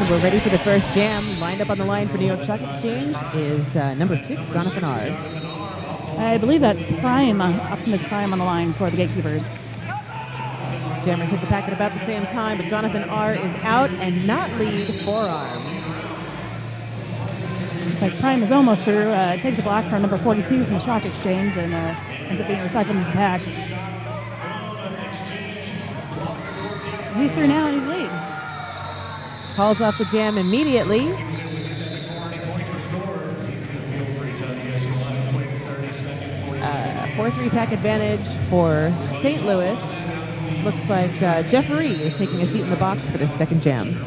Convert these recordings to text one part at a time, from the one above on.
And we're ready for the first jam. Lined up on the line for New York Stock Exchange is number 6, Jonathan R. I believe that's Prime, Optimus Prime on the line for the Gatekeepers. Jammers hit the pack at about the same time, but Jonathan R. is out and not lead forearm. Like Prime is almost through. Takes a block from number 42 from the Stock Exchange and ends up being recycled in the pack. He's through now and he's lead. Calls off the jam immediately. 4-3 pack advantage for St. Louis. Looks like Jeffrey is taking a seat in the box for this second jam.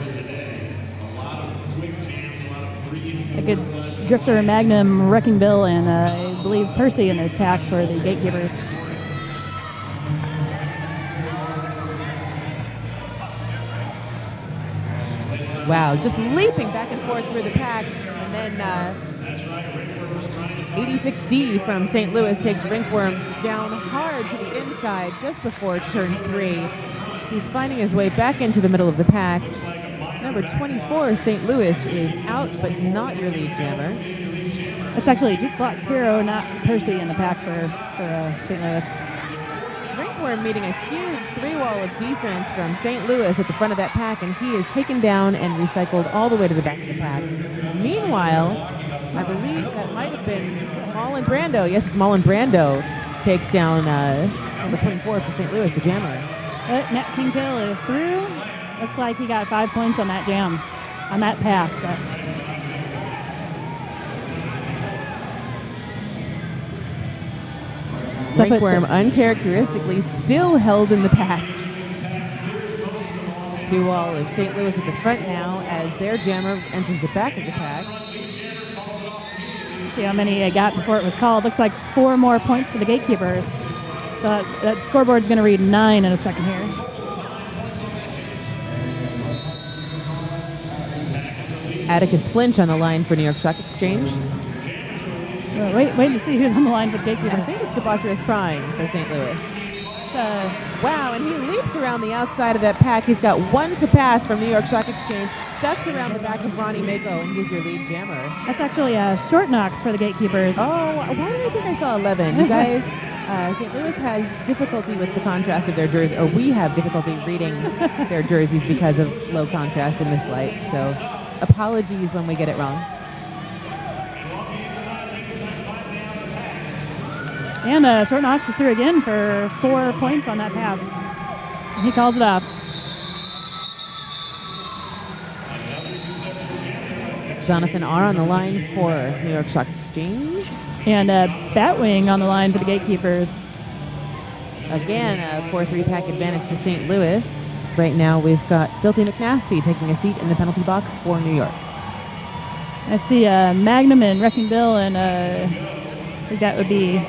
A good Drifter, Magnum, Wrecking Bill, and I believe Percy in the attack for the Gatekeepers. Wow, just leaping back and forth through the pack, and then 86D from St. Louis takes Ringworm down hard to the inside just before turn 3. He's finding his way back into the middle of the pack. Number 24, St. Louis, is out, but not your lead jammer. That's actually Jukebox Hero, not Percy in the pack for St. Louis. Ringworm meeting a huge 3-wall of defense from St. Louis at the front of that pack, and he is taken down and recycled all the way to the back of the pack. Meanwhile, I believe that might have been Marlon Brando. Yes, it's Marlon Brando takes down number 24 for St. Louis, the jammer. Matt Kingtail is through. Looks like he got 5 points on that jam, on that pass. Ringworm uncharacteristically still held in the pack. 2-wall of St. Louis at the front now as their jammer enters the back of the pack. See how many I got before it was called. Looks like 4 more points for the Gatekeepers. So that scoreboard's going to read 9 in a second here. Atticus Flinch on the line for New York Stock Exchange. Wait to see who's on the line for the Gatekeepers. I think it's Debaucherous Prime for St. Louis. Wow, and he leaps around the outside of that pack. He's got 1 to pass from New York Stock Exchange, ducks around the back of Ronnie Mako, and he's your lead jammer. That's actually Short Knocks for the Gatekeepers. Oh, why did I think I saw 11? You guys, St. Louis has difficulty with the contrast of their jerseys, or we have difficulty reading their jerseys because of low contrast in this light. So apologies when we get it wrong. And Short Knocks is through again for 4 points on that pass. And he calls it off. Jonathan R. on the line for New York Stock Exchange. And Batwing on the line for the Gatekeepers. Again, a 4-3 pack advantage to St. Louis. Right now we've got Filthy McNasty taking a seat in the penalty box for New York. I see Magnum and Wrecking Bill, and I think that would be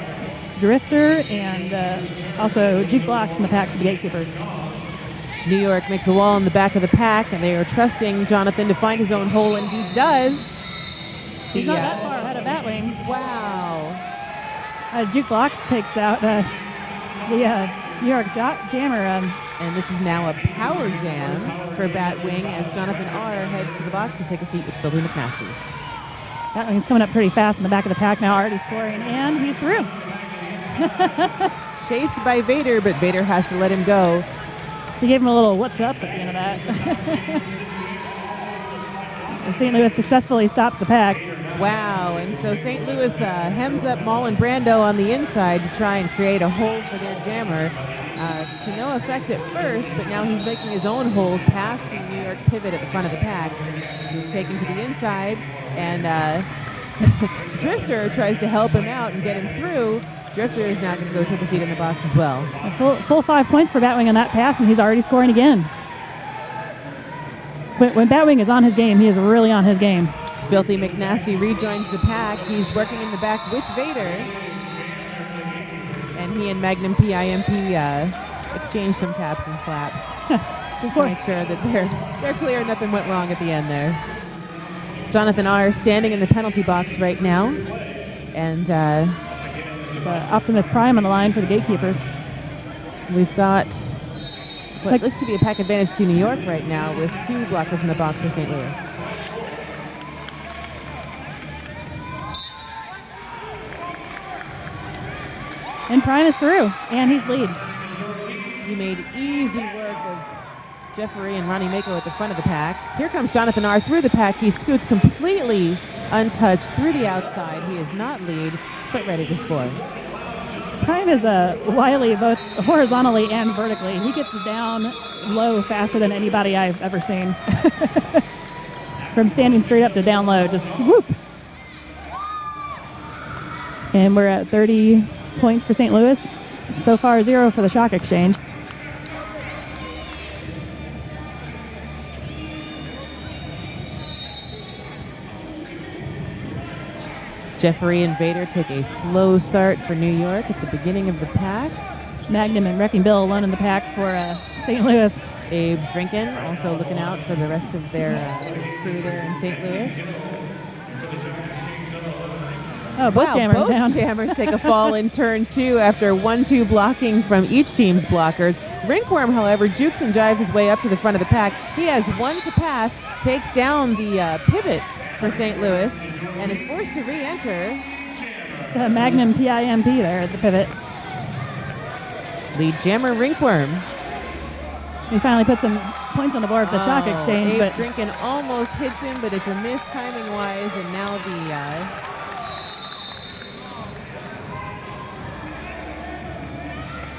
Drifter, and also Jukebox in the pack for the Gatekeepers. New York makes a wall in the back of the pack, and they are trusting Jonathan to find his own hole, and he does. He's not that far ahead of Batwing. Wow. Jukebox takes out the New York jammer. And this is now a power jam for Batwing as Jonathan R. heads to the box to take a seat with Filthy McNasty. Batwing's coming up pretty fast in the back of the pack now, already scoring, and he's through. Chased by Vader, but Vader has to let him go. He gave him a little what's up at the end of that. St. Louis successfully stops the pack. Wow, and so St. Louis hems up Marlon Brando on the inside to try and create a hole for their jammer. To no effect at first, but now he's making his own holes past the New York pivot at the front of the pack. He's taken to the inside, and Drifter tries to help him out and get him through. Drifter is now going to go take a seat in the box as well. A full 5 points for Batwing on that pass, and he's already scoring again. When Batwing is on his game, he is really on his game. Filthy McNasty rejoins the pack. He's working in the back with Vader. And he and Magnum PIMP exchange some taps and slaps. Just to make sure that they're clear, nothing went wrong at the end there. Jonathan R. standing in the penalty box right now. And Optimus Prime on the line for the Gatekeepers. We've got what looks to be a pack advantage to New York right now with 2 blockers in the box for St. Louis. And Prime is through, and he's lead. He made easy work of Jeffrey and Ronnie Mako at the front of the pack. Here comes Jonathan R. through the pack. He scoots completely untouched through the outside. He is not lead, but ready to score. Prime is wily both horizontally and vertically. He gets down low faster than anybody I've ever seen. From standing straight up to down low, just whoop. And we're at 30 points for St. Louis. So far, 0 for the Shock Exchange. Jeffrey and Vader take a slow start for New York at the beginning of the pack. Magnum and Wrecking Bill alone in the pack for St. Louis. Abe Drinkin also looking out for the rest of their crew there in St. Louis. Oh, both jammers both down. Jammers take a fall in turn 2 after 1-2 blocking from each team's blockers. Ringworm, however, jukes and jives his way up to the front of the pack. He has 1 to pass, takes down the pivot for St. Louis, and is forced to re-enter. It's a Magnum PIMP there at the pivot. Lead jammer Ringworm. He finally put some points on the board for the Shock Exchange. Abe But Drinkin almost hits him, but it's a miss timing-wise, and now the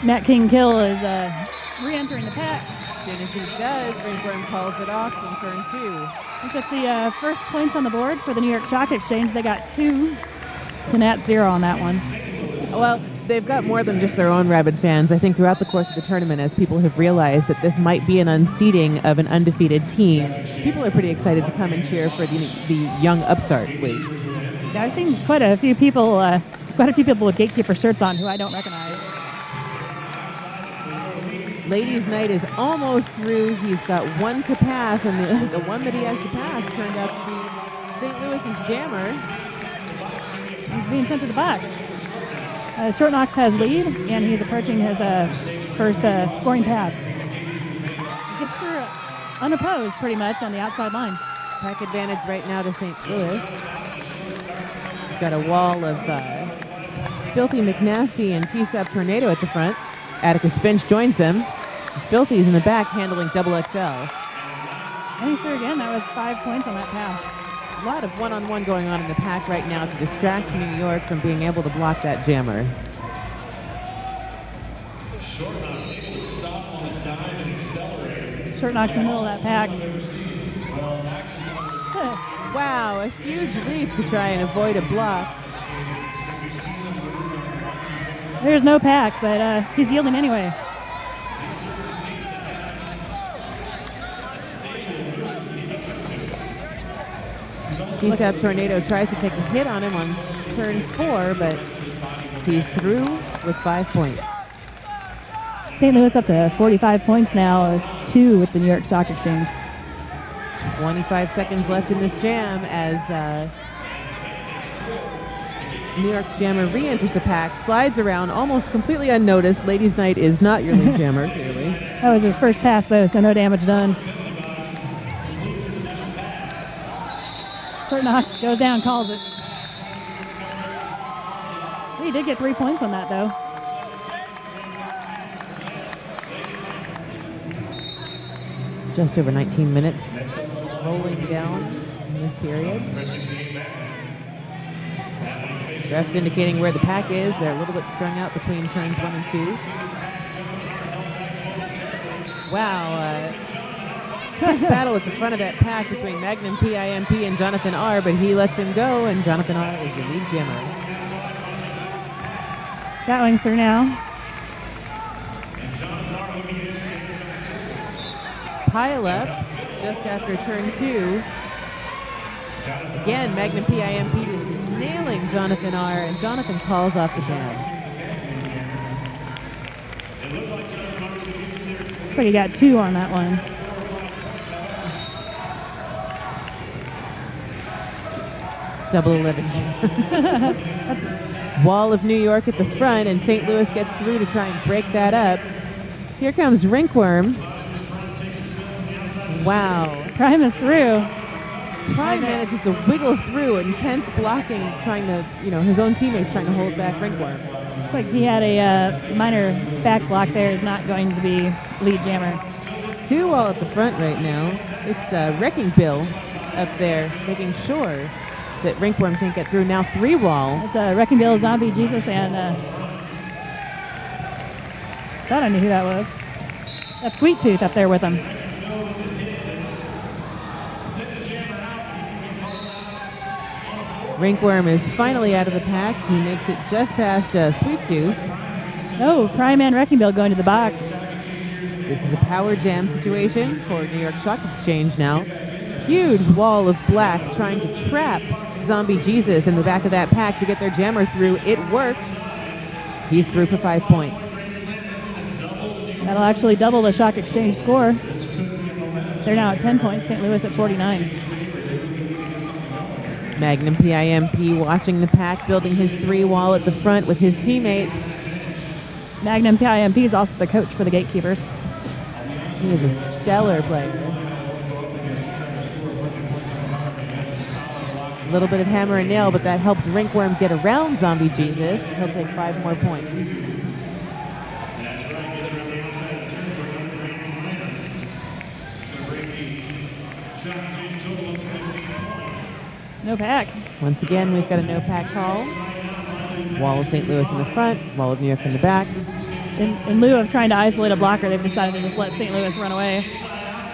Nat King Kill is re-entering the pack. as soon as he does, Ringworm calls it off in turn 2. He took the first points on the board for the New York Shock Exchange. They got 2 to Nat 0 on that one. Well, they've got more than just their own rabid fans. I think throughout the course of the tournament, as people have realized that this might be an unseating of an undefeated team, people are pretty excited to come and cheer for the young upstart league. Yeah, I've seen quite a few people with Gatekeeper shirts on who I don't recognize. Ladies' night is almost through. He's got 1 to pass, and the one that he has to pass turned out to be St. Louis's jammer. He's being sent to the box. Short Knox has lead, and he's approaching his first scoring pass. He gets through unopposed pretty much on the outside line. Pack advantage right now to St. Louis. Got a wall of Filthy McNasty and T-Step Tornado at the front. Atticus Finch joins them. Filthy's in the back handling double XL. And he's through again. That was 5 points on that pass. A lot of one-on-one going on in the pack right now to distract New York from being able to block that jammer. Short Knox in the middle of that pack. Wow, a huge leap to try and avoid a block. There's no pack, but he's yielding anyway. T-Step Tornado tries to take a hit on him on turn 4, but he's through with 5 points. St. Louis up to 45 points now, 2 with the New York Stock Exchange. 25 seconds left in this jam as New York's jammer re-enters the pack, slides around almost completely unnoticed. Ladies' night is not your lead jammer, clearly. That was his first pass, though, so no damage done. Short Knox goes down, calls it. He did get 3 points on that, though. Just over 19 minutes rolling down in this period. Refs indicating where the pack is. They're a little bit strung out between turns 1 and 2. Wow, quick battle at the front of that pack between Magnum PIMP and Jonathan R, but he lets him go, and Jonathan R is your lead jammer. Gatwing's through now. Pile up just after turn 2. Again, Magnum PIMP is just nailing Jonathan R, and Jonathan calls off the jam. Looks like he got 2 on that one. Double 11. Wall of New York at the front, and St. Louis gets through to try and break that up. Here comes Ringworm. Wow. Prime is through. Prime manages to wiggle through, intense blocking, trying to, his own teammates trying to hold back Ringworm. like he had a minor back block there. Is not going to be lead jammer. 2 wall at the front right now. It's Wrecking Bill up there, making sure that Ringworm can't get through. Now 3 wall. It's Wrecking Bill, Zombie Jesus, and thought I knew who that was. That's Sweet Tooth up there with him. Ringworm is finally out of the pack. He makes it just past Sweet Tooth. Oh, Prime and Wrecking Bill going to the box. This is a power jam situation for New York Chalk Exchange now. Huge wall of black trying to trap Zombie Jesus in the back of that pack to get their jammer through. It works. He's through for 5 points. That'll actually double the Chalk Exchange score. They're now at 10 points, St. Louis at 49. Magnum PIMP watching the pack, building his 3 wall at the front with his teammates. Magnum PIMP is also the coach for the Gatekeepers. He is a stellar player. A little bit of hammer and nail, but that helps Ringworm get around Zombie Jesus. He'll take 5 more points. No pack. Once again, we've got a no pack call. Wall of St. Louis in the front, wall of New York in the back. In lieu of trying to isolate a blocker, they've decided to just let St. Louis run away.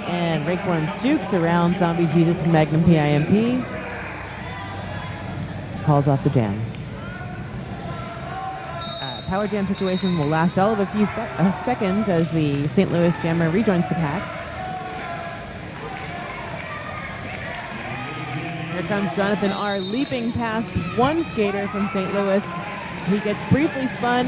And Ringworm jukes around Zombie Jesus and Magnum PIMP. Calls off the jam. Power jam situation will last all of a few seconds as the St. Louis jammer rejoins the pack. Here comes Jonathan R. leaping past one skater from St. Louis. He gets briefly spun,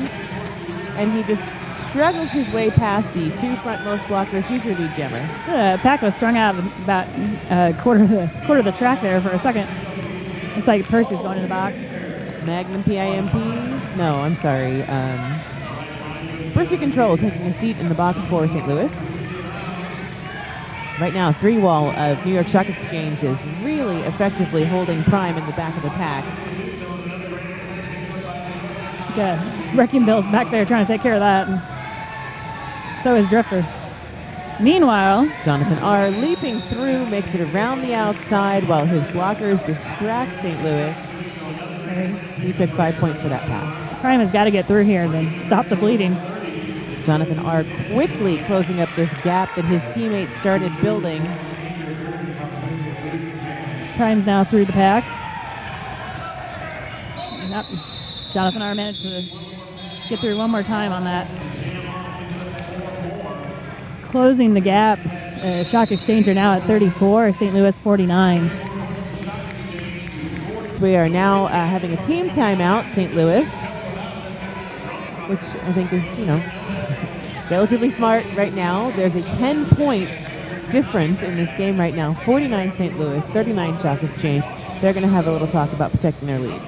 and he just struggles his way past the 2 frontmost blockers. He's your lead jammer. The pack was strung out about quarter of the track there for a second. Looks like Percy's going in the box. Magnum PIMP. No, I'm sorry. Percy Control taking a seat in the box for St. Louis. Right now, 3 wall of New York Chalk Exchange is really effectively holding Prime in the back of the pack. Yeah, Wrecking Bill's back there trying to take care of that. And so is Drifter. Meanwhile, Jonathan R. leaping through, makes it around the outside while his blockers distract St. Louis. He took 5 points for that pass. Prime has got to get through here and then stop the bleeding. Jonathan R. quickly closing up this gap that his teammates started building. Prime's now through the pack. Nope. Jonathan R. managed to get through one more time on that. Closing the gap. Chalk Exchange are now at 34, St. Louis 49. We are now having a team timeout, St. Louis, which I think is, relatively smart right now. There's a 10-point difference in this game right now. 49 St. Louis, 39 Chalk Exchange. They're going to have a little talk about protecting their lead.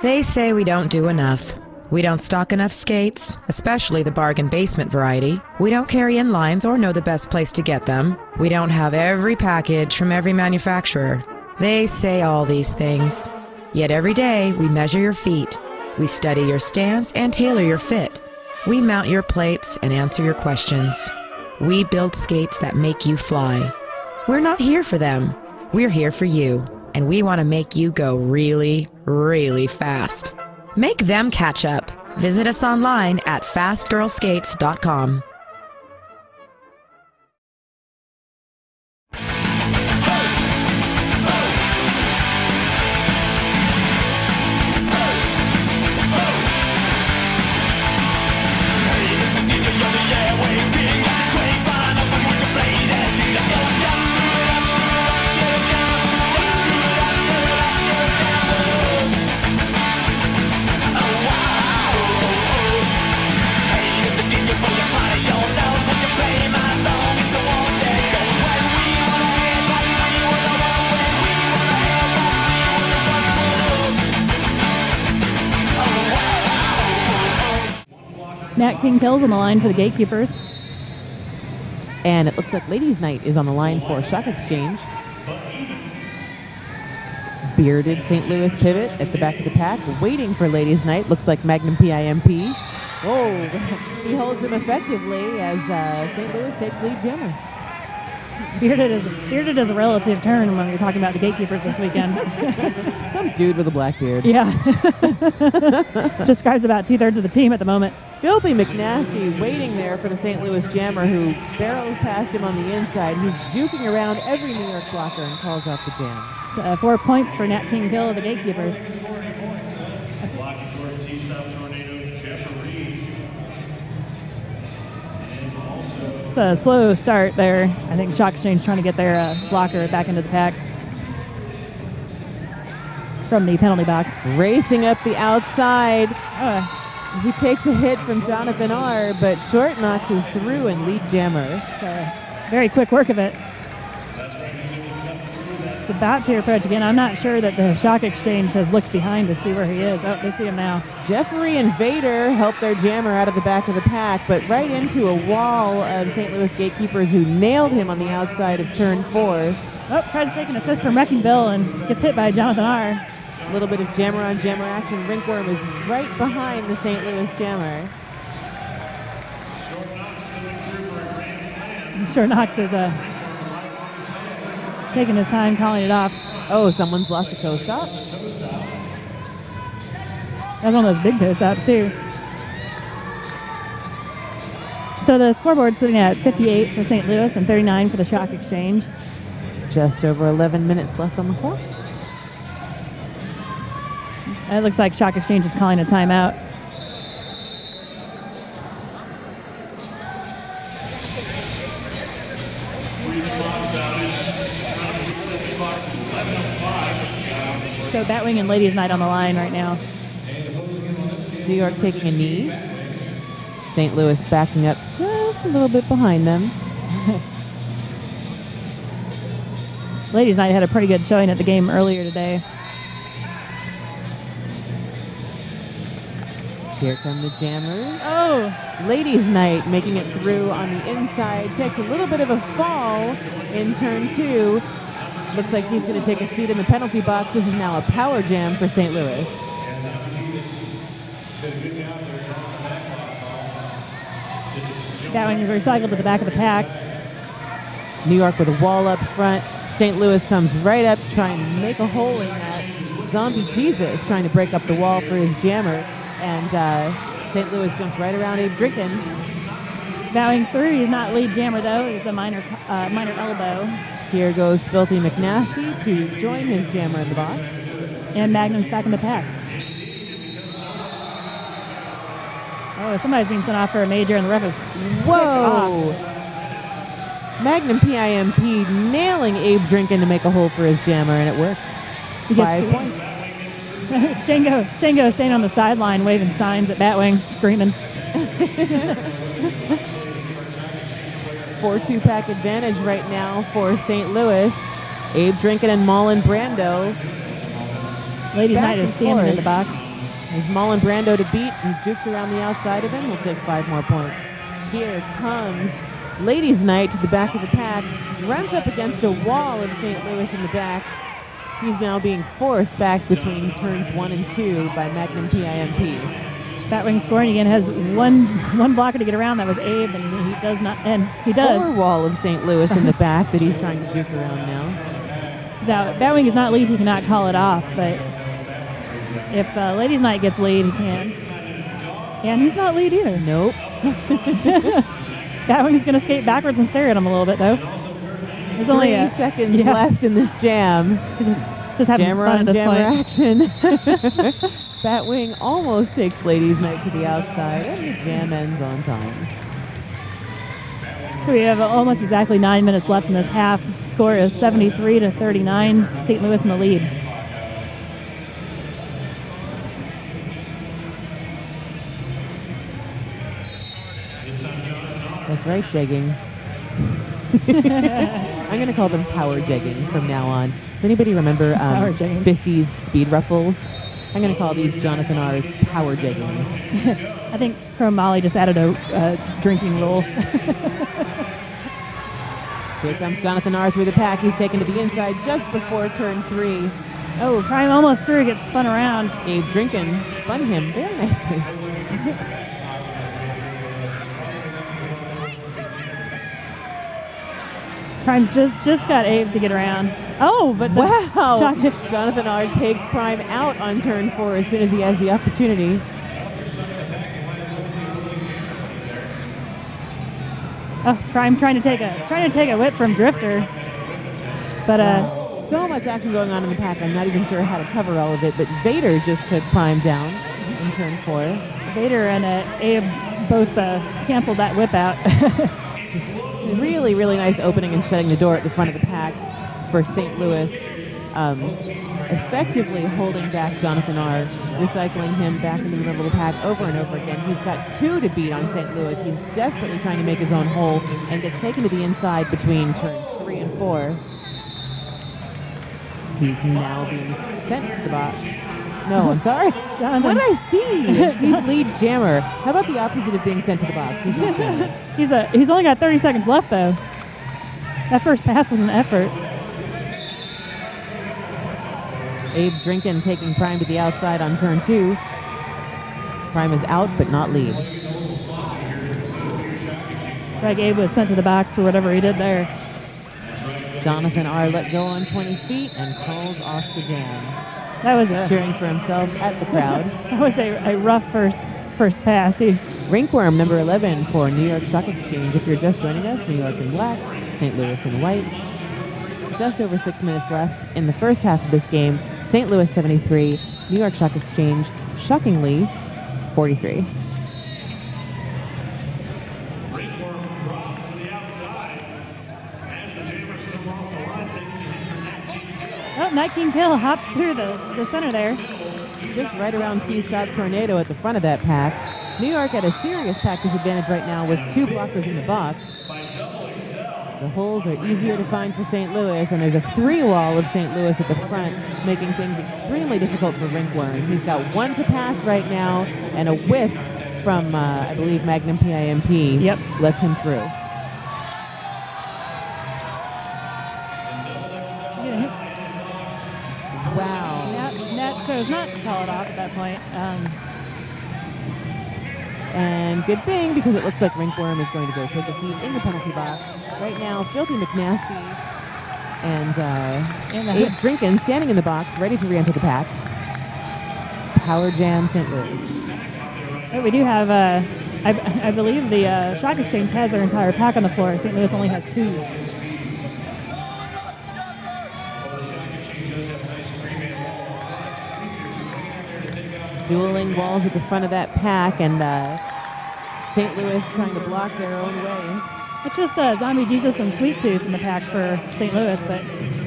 They say we don't do enough. We don't stock enough skates, especially the bargain basement variety. We don't carry inlines or know the best place to get them. We don't have every package from every manufacturer. They say all these things. Yet every day we measure your feet. We study your stance and tailor your fit. We mount your plates and answer your questions. We build skates that make you fly. We're not here for them. We're here for you. And we want to make you go really, really fast. Make them catch up. Visit us online at fastgirlskates.com. Nat King Kills on the line for the Gatekeepers. And it looks like Ladies Night is on the line for Shock Exchange. Bearded St. Louis pivot at the back of the pack, waiting for Ladies Night. Looks like Magnum PIMP. Oh, he holds him effectively as St. Louis takes lead jammer. Bearded is a relative term when you're talking about the gatekeepers this weekend. Some dude with a black beard. Yeah. Describes about 2/3 of the team at the moment. Filthy McNasty waiting there for the St. Louis jammer who barrels past him on the inside. He's juking around every New York blocker and calls out the jam. It's 4 points for Nat King Gill of the gatekeepers. It's a slow start there. I think Shock Exchange trying to get their blocker back into the pack from the penalty box. Racing up the outside. He takes a hit from Jonathan R., but Short knocks his through and lead jammer. Very quick work of it. It's about to approach again. I'm not sure that the Shock Exchange has looked behind to see where he is. Oh, they see him now. Jeffrey and Vader help their jammer out of the back of the pack, but right into a wall of St. Louis gatekeepers who nailed him on the outside of turn 4. Oh, tries to take an assist from Wrecking Bill and gets hit by Jonathan R. A little bit of jammer on jammer action. Rinkworm is right behind the St. Louis jammer. Short Knox is taking his time calling it off. Oh, someone's lost a toe stop. That's one of those big toe stops too. So the scoreboard's sitting at 58 for St. Louis and 39 for the Shock Exchange. Just over 11 minutes left on the clock. It looks like Shock Exchange is calling a timeout. So Batwing and Ladies Night on the line right now. New York taking a knee. St. Louis backing up just a little bit behind them. Ladies Night had a pretty good showing at the game earlier today. Here come the jammers. Oh! Ladies Night making it through on the inside. Takes a little bit of a fall in turn 2. Looks like he's going to take a seat in the penalty box. This is now a power jam for St. Louis. Batwing is recycled to the back of the pack. New York with a wall up front. St. Louis comes right up to try and make a hole in that. Zombie Jesus trying to break up the wall for his jammer. And St. Louis jumps right around Abe Drinkin. Batwing through. He's not lead jammer though. It's a minor elbow. Here goes Filthy McNasty to join his jammer in the box. And Magnum's back in the pack. Oh, somebody's being sent off for a major and the ref is Whoa! Magnum PIMP nailing Abe Drinkin to make a hole for his jammer, and it works. 5 points. Shango staying on the sideline waving signs at Batwing, screaming. 4-2 pack advantage right now for St. Louis. Abe Drinkin and Marlon Brando. Ladies Night is standing in the box. There's Marlon Brando to beat. He jukes around the outside of him. He'll take 5 more points. Here comes Ladies Night to the back of the pack. Runs up against a wall of St. Louis in the back. He's now being forced back between turns 1 and 2 by Magnum PIMP. Batwing scoring again, has one blocker to get around. That was Abe, and he does not. And he does. Lower wall of St. Louis in the back that he's trying to juke around now. Now, Batwing is not lead. He cannot call it off. But if Ladies Night gets lead, he can. And he's not lead either. Nope. Batwing's going to skate backwards and stare at him a little bit, though. There's only 3 seconds left in this jam. Just having jammer fun on at this jammer point. action. Batwing almost takes Ladies Night to the outside, and the jam ends on time. So we have almost exactly 9 minutes left in this half. Score is 73-39. St. Louis in the lead. That's right, jeggings. I'm going to call them power jeggings from now on. Does anybody remember Fisty's Speed Ruffles? I'm going to call these Jonathan R's power jeggings. I think Chrome Molly just added a drinking rule. Here comes Jonathan R. through the pack. He's taken to the inside just before turn 3. Oh, Prime almost through, gets spun around. Abe Drinkin spun him very nicely. Prime's just got Abe to get around. Oh, but wow! Jonathan R. takes Prime out on turn 4 as soon as he has the opportunity. Oh, Prime trying to take a whip from Drifter, but so much action going on in the pack. I'm not even sure how to cover all of it. But Vader just took Prime down in turn 4. Vader and Abe both canceled that whip out. Just really, really nice opening and shutting the door at the front of the pack for St. Louis. Effectively holding back Jonathan R., recycling him back into the middle of the pack over and over again. He's got 2 to beat on St. Louis. He's desperately trying to make his own hole and gets taken to the inside between turns 3 and 4. He's now being sent to the box. No, I'm sorry. Jonathan. What did I see? He's lead jammer. How about the opposite of being sent to the box? He's lead jammer. He's only got 30 seconds left, though. That first pass was an effort. Abe Drinkin taking Prime to the outside on turn 2. Prime is out, but not lead. Like Abe was sent to the box for whatever he did there. Jonathan R. let go on 20 feet and calls off the jam. That was cheering for himself at the crowd. That was a rough first pass. Rinkworm number 11 for New York Stock Exchange. If you're just joining us, New York in black, St. Louis in white. Just over 6 minutes left in the first half of this game. St. Louis 73, New York Stock Exchange, shockingly, 43. Oh, Night King Kill hops through the center there. Just right around T-Stop Tornado at the front of that pack. New York at a serious pack disadvantage right now with 2 blockers in the box. The holes are easier to find for St. Louis, and there's a 3-wall of St. Louis at the front, making things extremely difficult for Rinkworm. He's got 1 to pass right now, and a whiff from, I believe, Magnum PIMP lets him through. Wow. Nat chose not to call it off at that point. And good thing, because it looks like Rinkworm is going to go take a seat in the penalty box. Right now, Filthy McNasty and Abe Drinkin standing in the box, ready to re-enter the pack. Power Jam St. Louis. We do have, I believe the Stock Exchange has their entire pack on the floor. St. Louis only has 2. Dueling balls at the front of that pack, and St. Louis trying to block their own way. It's just Zombie Jesus and Sweet Tooth in the pack for St. Louis, but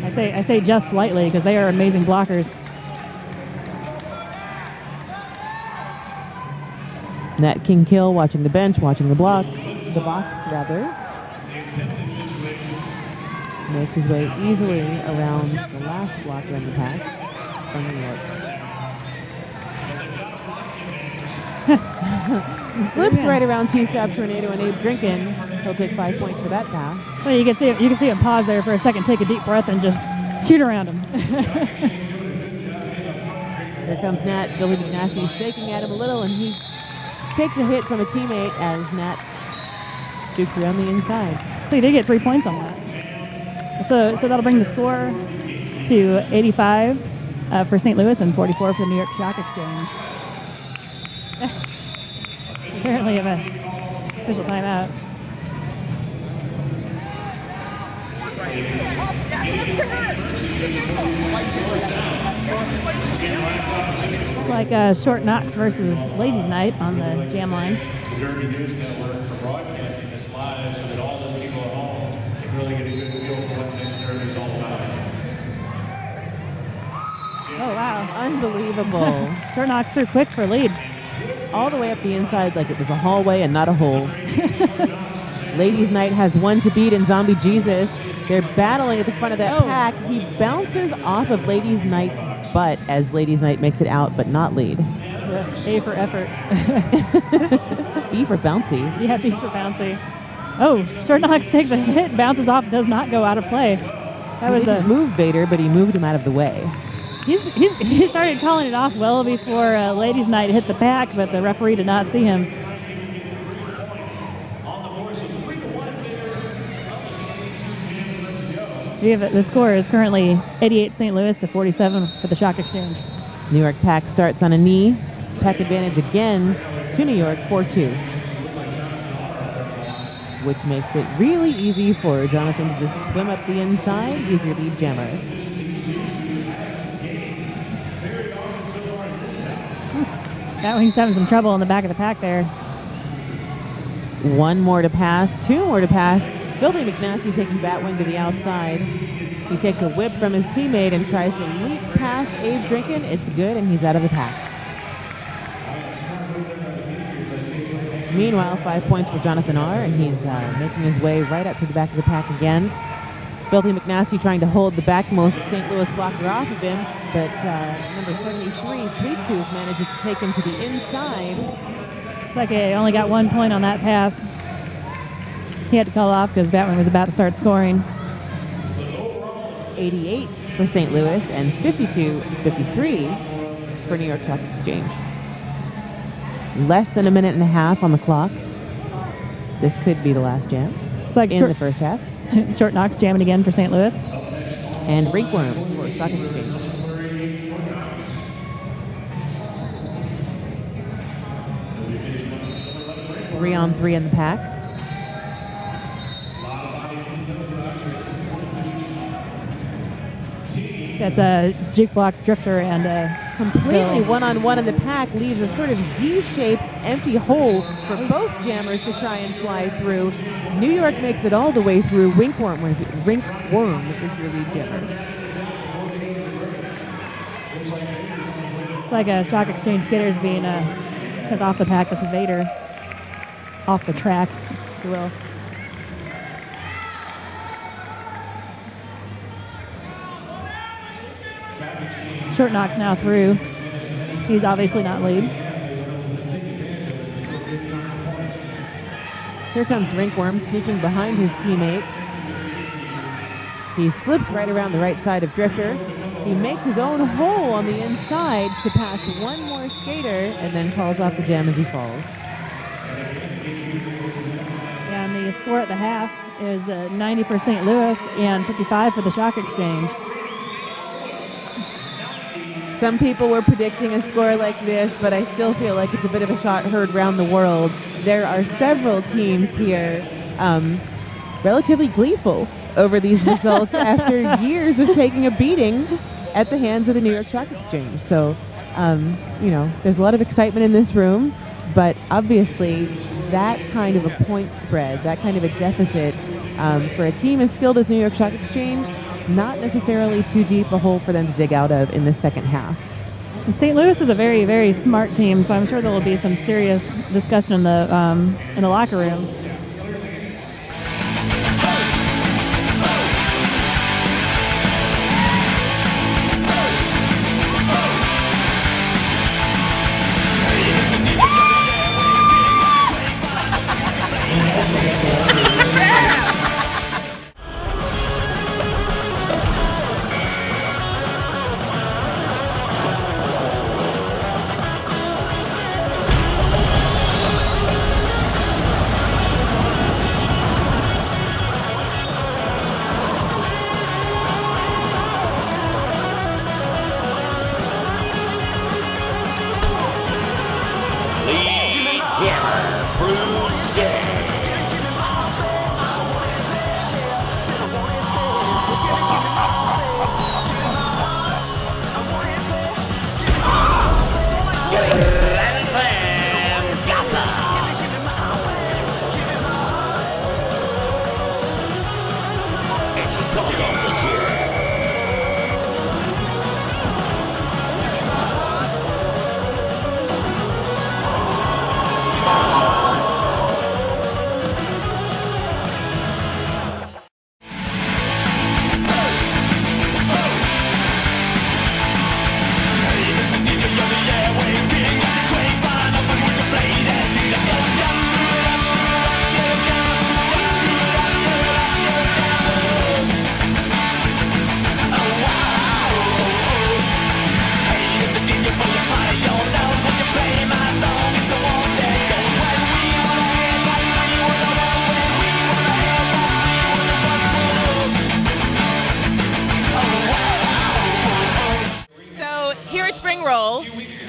I say just slightly because they are amazing blockers. Nat King Kill watching the bench, watching the box rather. Makes his way easily around the last blocker in the pack from New York. Slips right around T-Stop Tornado and Abe Drinkin. He'll take 5 points for that pass. Well, you can see him pause there for a second, take a deep breath, and just shoot around him. Here comes Nat. Billy McNasty shaking at him a little, and he takes a hit from a teammate as Nat jukes around the inside. So he did get 3 points on that. So that'll bring the score to 85 for St. Louis and 44 for the New York Stock Exchange. Apparently have an official timeout. It's like Short Knox versus Ladies Night on the jam line. The Derby News Network for broadcasting this live so that all those people at home can really get a good feel for what the next Derby is all about. Oh, wow. Unbelievable. Short Knox through quick for lead. All the way up the inside like it was a hallway and not a hole. Ladies Night has 1 to beat in Zombie Jesus. They're battling at the front of that pack. He bounces off of Ladies Night's butt as Ladies Night makes it out, but not lead. A for effort. B for bouncy. Yeah, B for bouncy. Oh, Short Knox takes a hit, bounces off, does not go out of play. That was He didn't move Vader, but he moved him out of the way. He started calling it off well before Ladies' Night hit the pack, but the referee did not see him. The score is currently 88 St. Louis to 47 for the Shock Exchange. New York pack starts on a knee. Pack advantage again to New York 4-2. Which makes it really easy for Jonathan to just swim up the inside. He's your lead jammer. Batwing's having some trouble in the back of the pack there. One more to pass, two more to pass. Filthy McNasty taking Batwing to the outside. He takes a whip from his teammate and tries to leap past Abe Drinkin. It's good, and he's out of the pack. Meanwhile, 5 points for Jonathan R., and he's making his way right up to the back of the pack again. Filthy McNasty trying to hold the backmost St. Louis blocker off of him, but number 73, Sweet Tooth, manages to take him to the inside. Looks like he only got 1 point on that pass. He had to call off because Batwing was about to start scoring. 88 for St. Louis and 52-53 for New York Stock Exchange. Less than a minute and a half on the clock. This could be the last jam It's like in the first half. Short Knox jamming again for St. Louis. And Ringworm for Stock Exchange. Three on three in the pack. That's a Jukebox Drifter and Completely Bill. one-on-one in the pack leaves a sort of Z-shaped empty hole for both jammers to try and fly through. New York makes it all the way through. Ringworm is your lead jammer. It's like a Shock Exchange skaters being sent off the pack. That's Vader off the track, if you will. Short Knox now through. He's obviously not lead. Here comes Ringworm sneaking behind his teammate. He slips right around the right side of Drifter. He makes his own hole on the inside to pass one more skater and then calls off the jam as he falls. And the score at the half is 90 for St. Louis and 55 for the Shock Exchange. Some people were predicting a score like this, but I still feel like it's a bit of a shot heard around the world. There are several teams here relatively gleeful over these results after years of taking a beating at the hands of the New York Stock Exchange. So, there's a lot of excitement in this room, but obviously that kind of a point spread, that kind of a deficit for a team as skilled as New York Stock Exchange, not necessarily too deep a hole for them to dig out of in the second half. St. Louis is a very, very smart team, so I'm sure there will be some serious discussion in the locker room.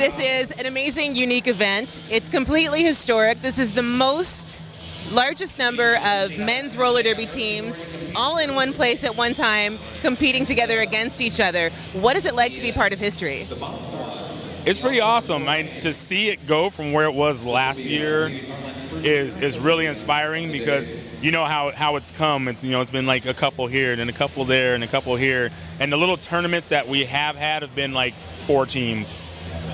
this is an amazing, unique event. It's completely historic. This is the largest number of men's roller derby teams all in one place at one time, competing together against each other. What is it like to be part of history? It's pretty awesome. To see it go from where it was last year is really inspiring, because you know how it's come. It's been like a couple here, and then a couple there, and a couple here, and the little tournaments that we have been like 4 teams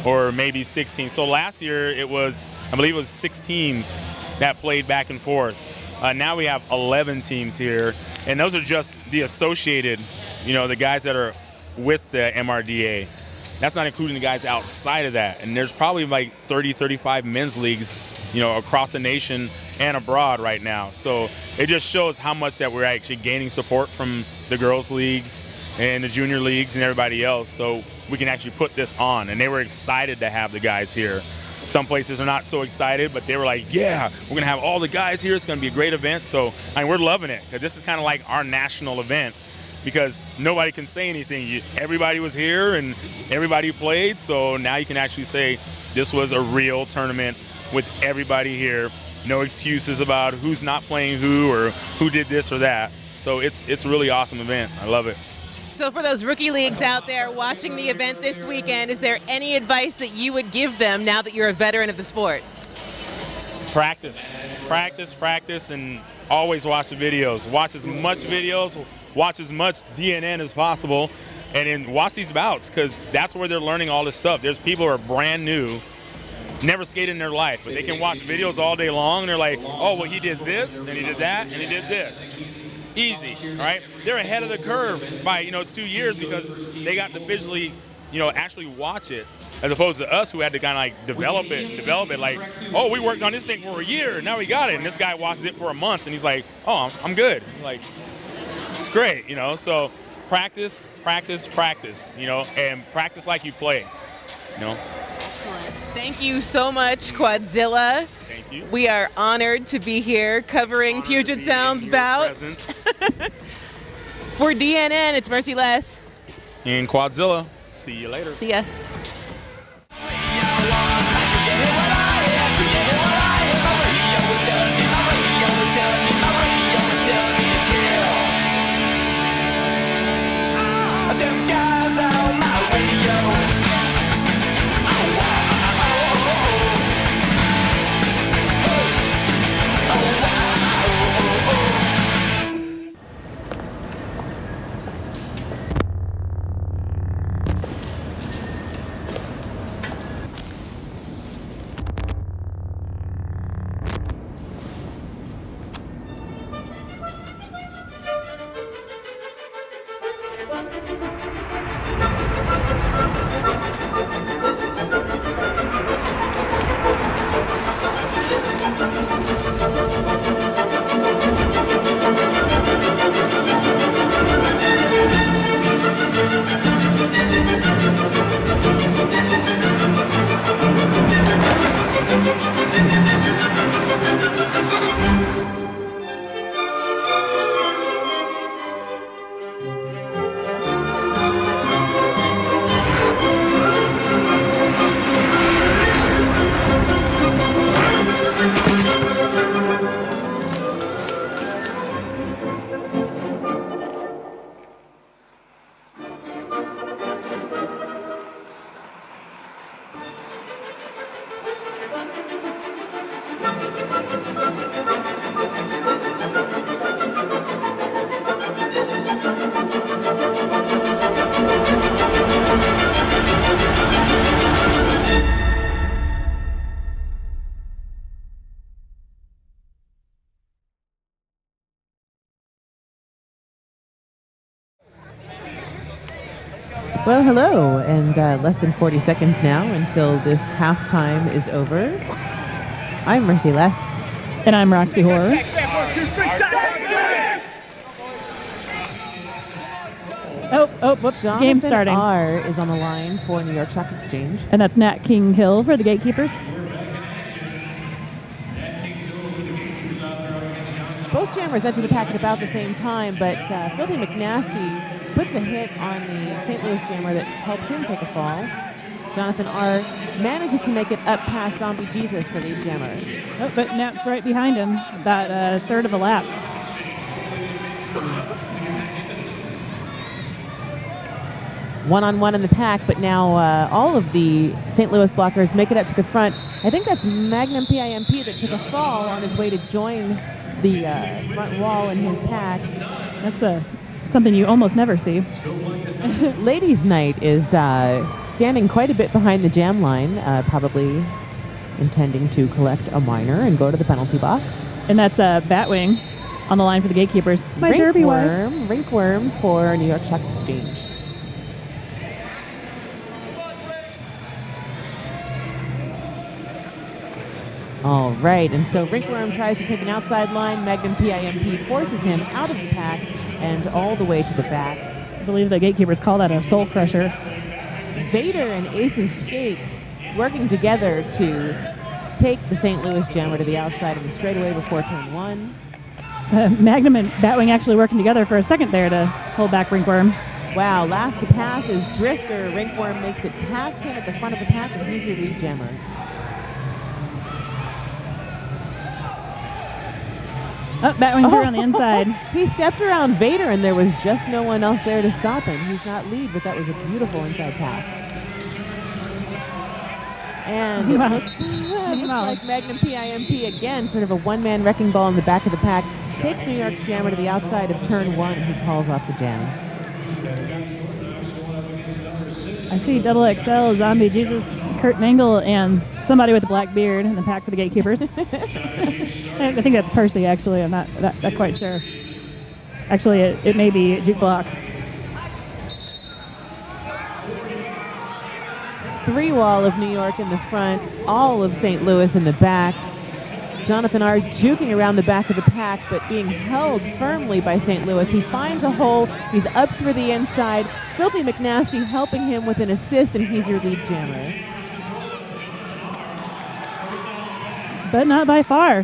or maybe 6 teams. So last year I believe it was 6 teams that played back and forth. Now we have 11 teams here, and those are just the associated, the guys that are with the MRDA. That's not including the guys outside of that. And there's probably like 30, 35 men's leagues, across the nation and abroad right now. So it just shows how much that we're actually gaining support from the girls' leagues and the junior leagues and everybody else. So we can actually put this on. And they were excited to have the guys here. Some places are not so excited, but they were like, yeah, we're going to have all the guys here. It's going to be a great event. So we're loving it, because this is kind of like our national event, because nobody can say anything. Everybody was here and everybody played. So now you can actually say this was a real tournament with everybody here. No excuses about who's not playing who or who did this or that. So it's a really awesome event. I love it. So for those rookie leagues out there watching the event this weekend, is there any advice that you would give them now that you're a veteran of the sport? Practice, practice, practice, and always watch the videos. Watch as much videos, watch as much DNN as possible, and then watch these bouts, because that's where they're learning all this stuff. There's people who are brand new, never skated in their life, but they can watch videos all day long, and they're like, oh, well, he did this, and he did that, and he did this. Easy, right? They're ahead of the curve by 2 years, because they got to visually, actually watch it, as opposed to us who had to kind of like develop it. Like, oh, we worked on this thing for a year, now we got it, and this guy watches it for a month, and he's like, oh, I'm good. Like, great, So practice, practice, practice, and practice like you play, Thank you so much, Quadzilla. Thank you. We are honored to be here covering Puget Sound's bouts. For DNN, it's Mercy Les. And Quadzilla. See you later. See ya. Well, hello, and less than 40 seconds now until this halftime is over. I'm Mercy Les. And I'm Roxy Horror. Whoops, game starting. R is on the line for New York Stock Exchange. And that's Nat King Hill for the Gatekeepers. Both jammers enter the pack at about the same time, but Filthy McNasty puts a hit on the St. Louis jammer that helps him take a fall. Jonathan R. manages to make it up past Zombie Jesus for lead jammer. Oh, but Nat's right behind him, about a third of a lap. One-on-one in the pack, but now all of the St. Louis blockers make it up to the front. I think that's Magnum PIMP that took a fall on his way to join the front wall in his pack. That's something you almost never see. Ladies' Night is standing quite a bit behind the jam line, probably intending to collect a minor and go to the penalty box. And that's Batwing on the line for the Gatekeepers. My derby wife. Rinkworm for New York Stock Exchange. All right, and so Rinkworm tries to take an outside line. Magnum PIMP forces him out of the pack and all the way to the back. I believe the Gatekeepers call that a soul crusher. Vader and Ace's Skates working together to take the St. Louis jammer to the outside of the straightaway before turn 1. Magnum and Batwing actually working together for a second there to hold back Rinkworm. Wow, last to pass is Drifter. Rinkworm makes it past him at the front of the pack, and he's your lead jammer. Oh, Batwing through on the inside. He stepped around Vader, and there was just no one else there to stop him. He's not lead, but that was a beautiful inside pass. And it looks like Magnum PIMP again, sort of a one-man wrecking ball in the back of the pack, takes New York's jammer to the outside of turn 1, and he calls off the jam. I see Double XL, Zombie Jesus, Kurt Mangle, and somebody with a black beard in the pack for the Gatekeepers. I think that's Percy, actually. I'm not quite sure. Actually, it may be Jukebox. 3-wall of New York in the front, all of St. Louis in the back. Jonathan R. juking around the back of the pack, but being held firmly by St. Louis. He finds a hole. He's up through the inside. Filthy McNasty helping him with an assist, and he's your lead jammer. But not by far.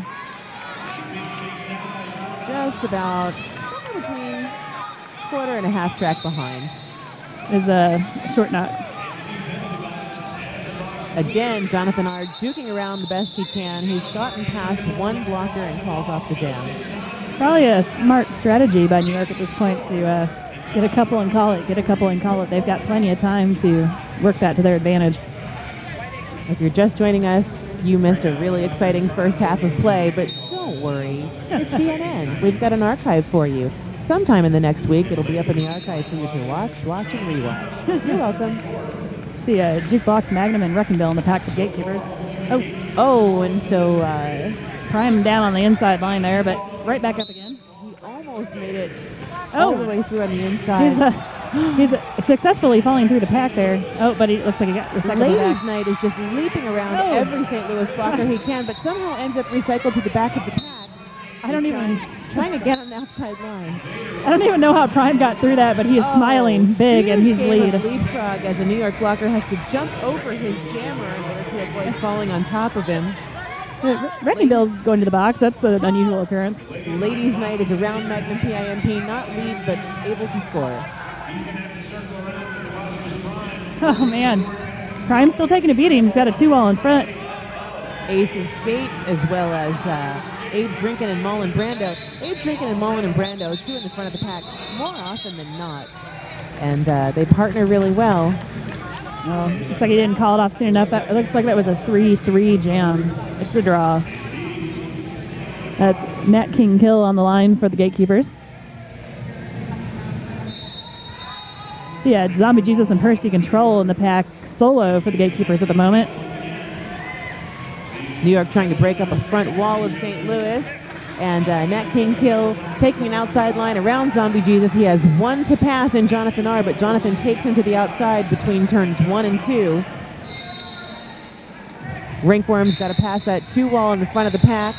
Just about somewhere between quarter and a half track behind. Is Short Knox. Again, Jonathan R. juking around the best he can. He's gotten past one blocker and calls off the jam. Probably a smart strategy by New York at this point to get a couple and call it, get a couple and call it. They've got plenty of time to work that to their advantage. If you're just joining us, you missed a really exciting first half of play, but don't worry. It's DNN. We've got an archive for you. Sometime in the next week, it'll be up in the archive for you to watch, and rewatch. You're welcome. See Jukebox, Magnum, and Wrecking Bill in the pack of Gatekeepers. Oh, and so Prime down on the inside line there, but right back up again. He almost made it all the way through on the inside. He's successfully falling through the pack there. Oh, but it looks like he got recycled Ladies' back. Night is just leaping around every St. Louis blocker he can, but somehow ends up recycled to the back of the pack. Trying to get on the outside line. I don't even know how Prime got through that, but he is smiling big, and he's lead. Leapfrog as a New York blocker has to jump over his jammer in order to avoid falling on top of him. Wrecking Bill's going to the box. That's an unusual occurrence. Ladies' Night is around Magnum PIMP, not lead, but able to score. Oh, man. Prime's still taking a beating. He's got a 2-wall in front. Ace of Skates, as well as Abe Drinkin and Mullen Brando. Abe Drinkin and Mullen and Brando, 2 in the front of the pack, more often than not. And they partner really well. Oh, looks like he didn't call it off soon enough. It looks like that was a 3-3 jam. It's a draw. That's Nat King Kill on the line for the Gatekeepers. Yeah, Zombie Jesus and Percy Control in the pack solo for the Gatekeepers at the moment. New York trying to break up a front wall of St. Louis. And Nat King Kill taking an outside line around Zombie Jesus. He has 1 to pass in Jonathan R., but Jonathan takes him to the outside between turns 1 and 2. Rinkworm's got to pass that 2-wall in the front of the pack.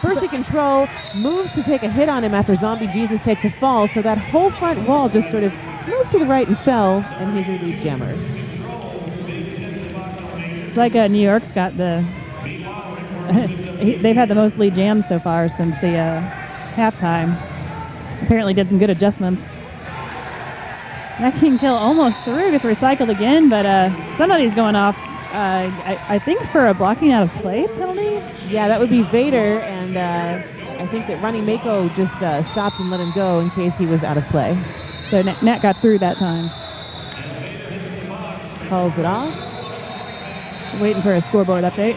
Percy Control moves to take a hit on him after Zombie Jesus takes a fall, so that whole front wall just sort of moved to the right and fell, and he's your lead jammer. It's like New York's got the... they've had the most lead jams so far since the halftime. Apparently did some good adjustments. That King Kill almost through, gets recycled again, but somebody's going off, I think for a blocking out of play penalty? Yeah, that would be Vader, and I think that Ronnie Mako just stopped and let him go in case he was out of play. So Nat got through that time. Calls it off. Waiting for a scoreboard update.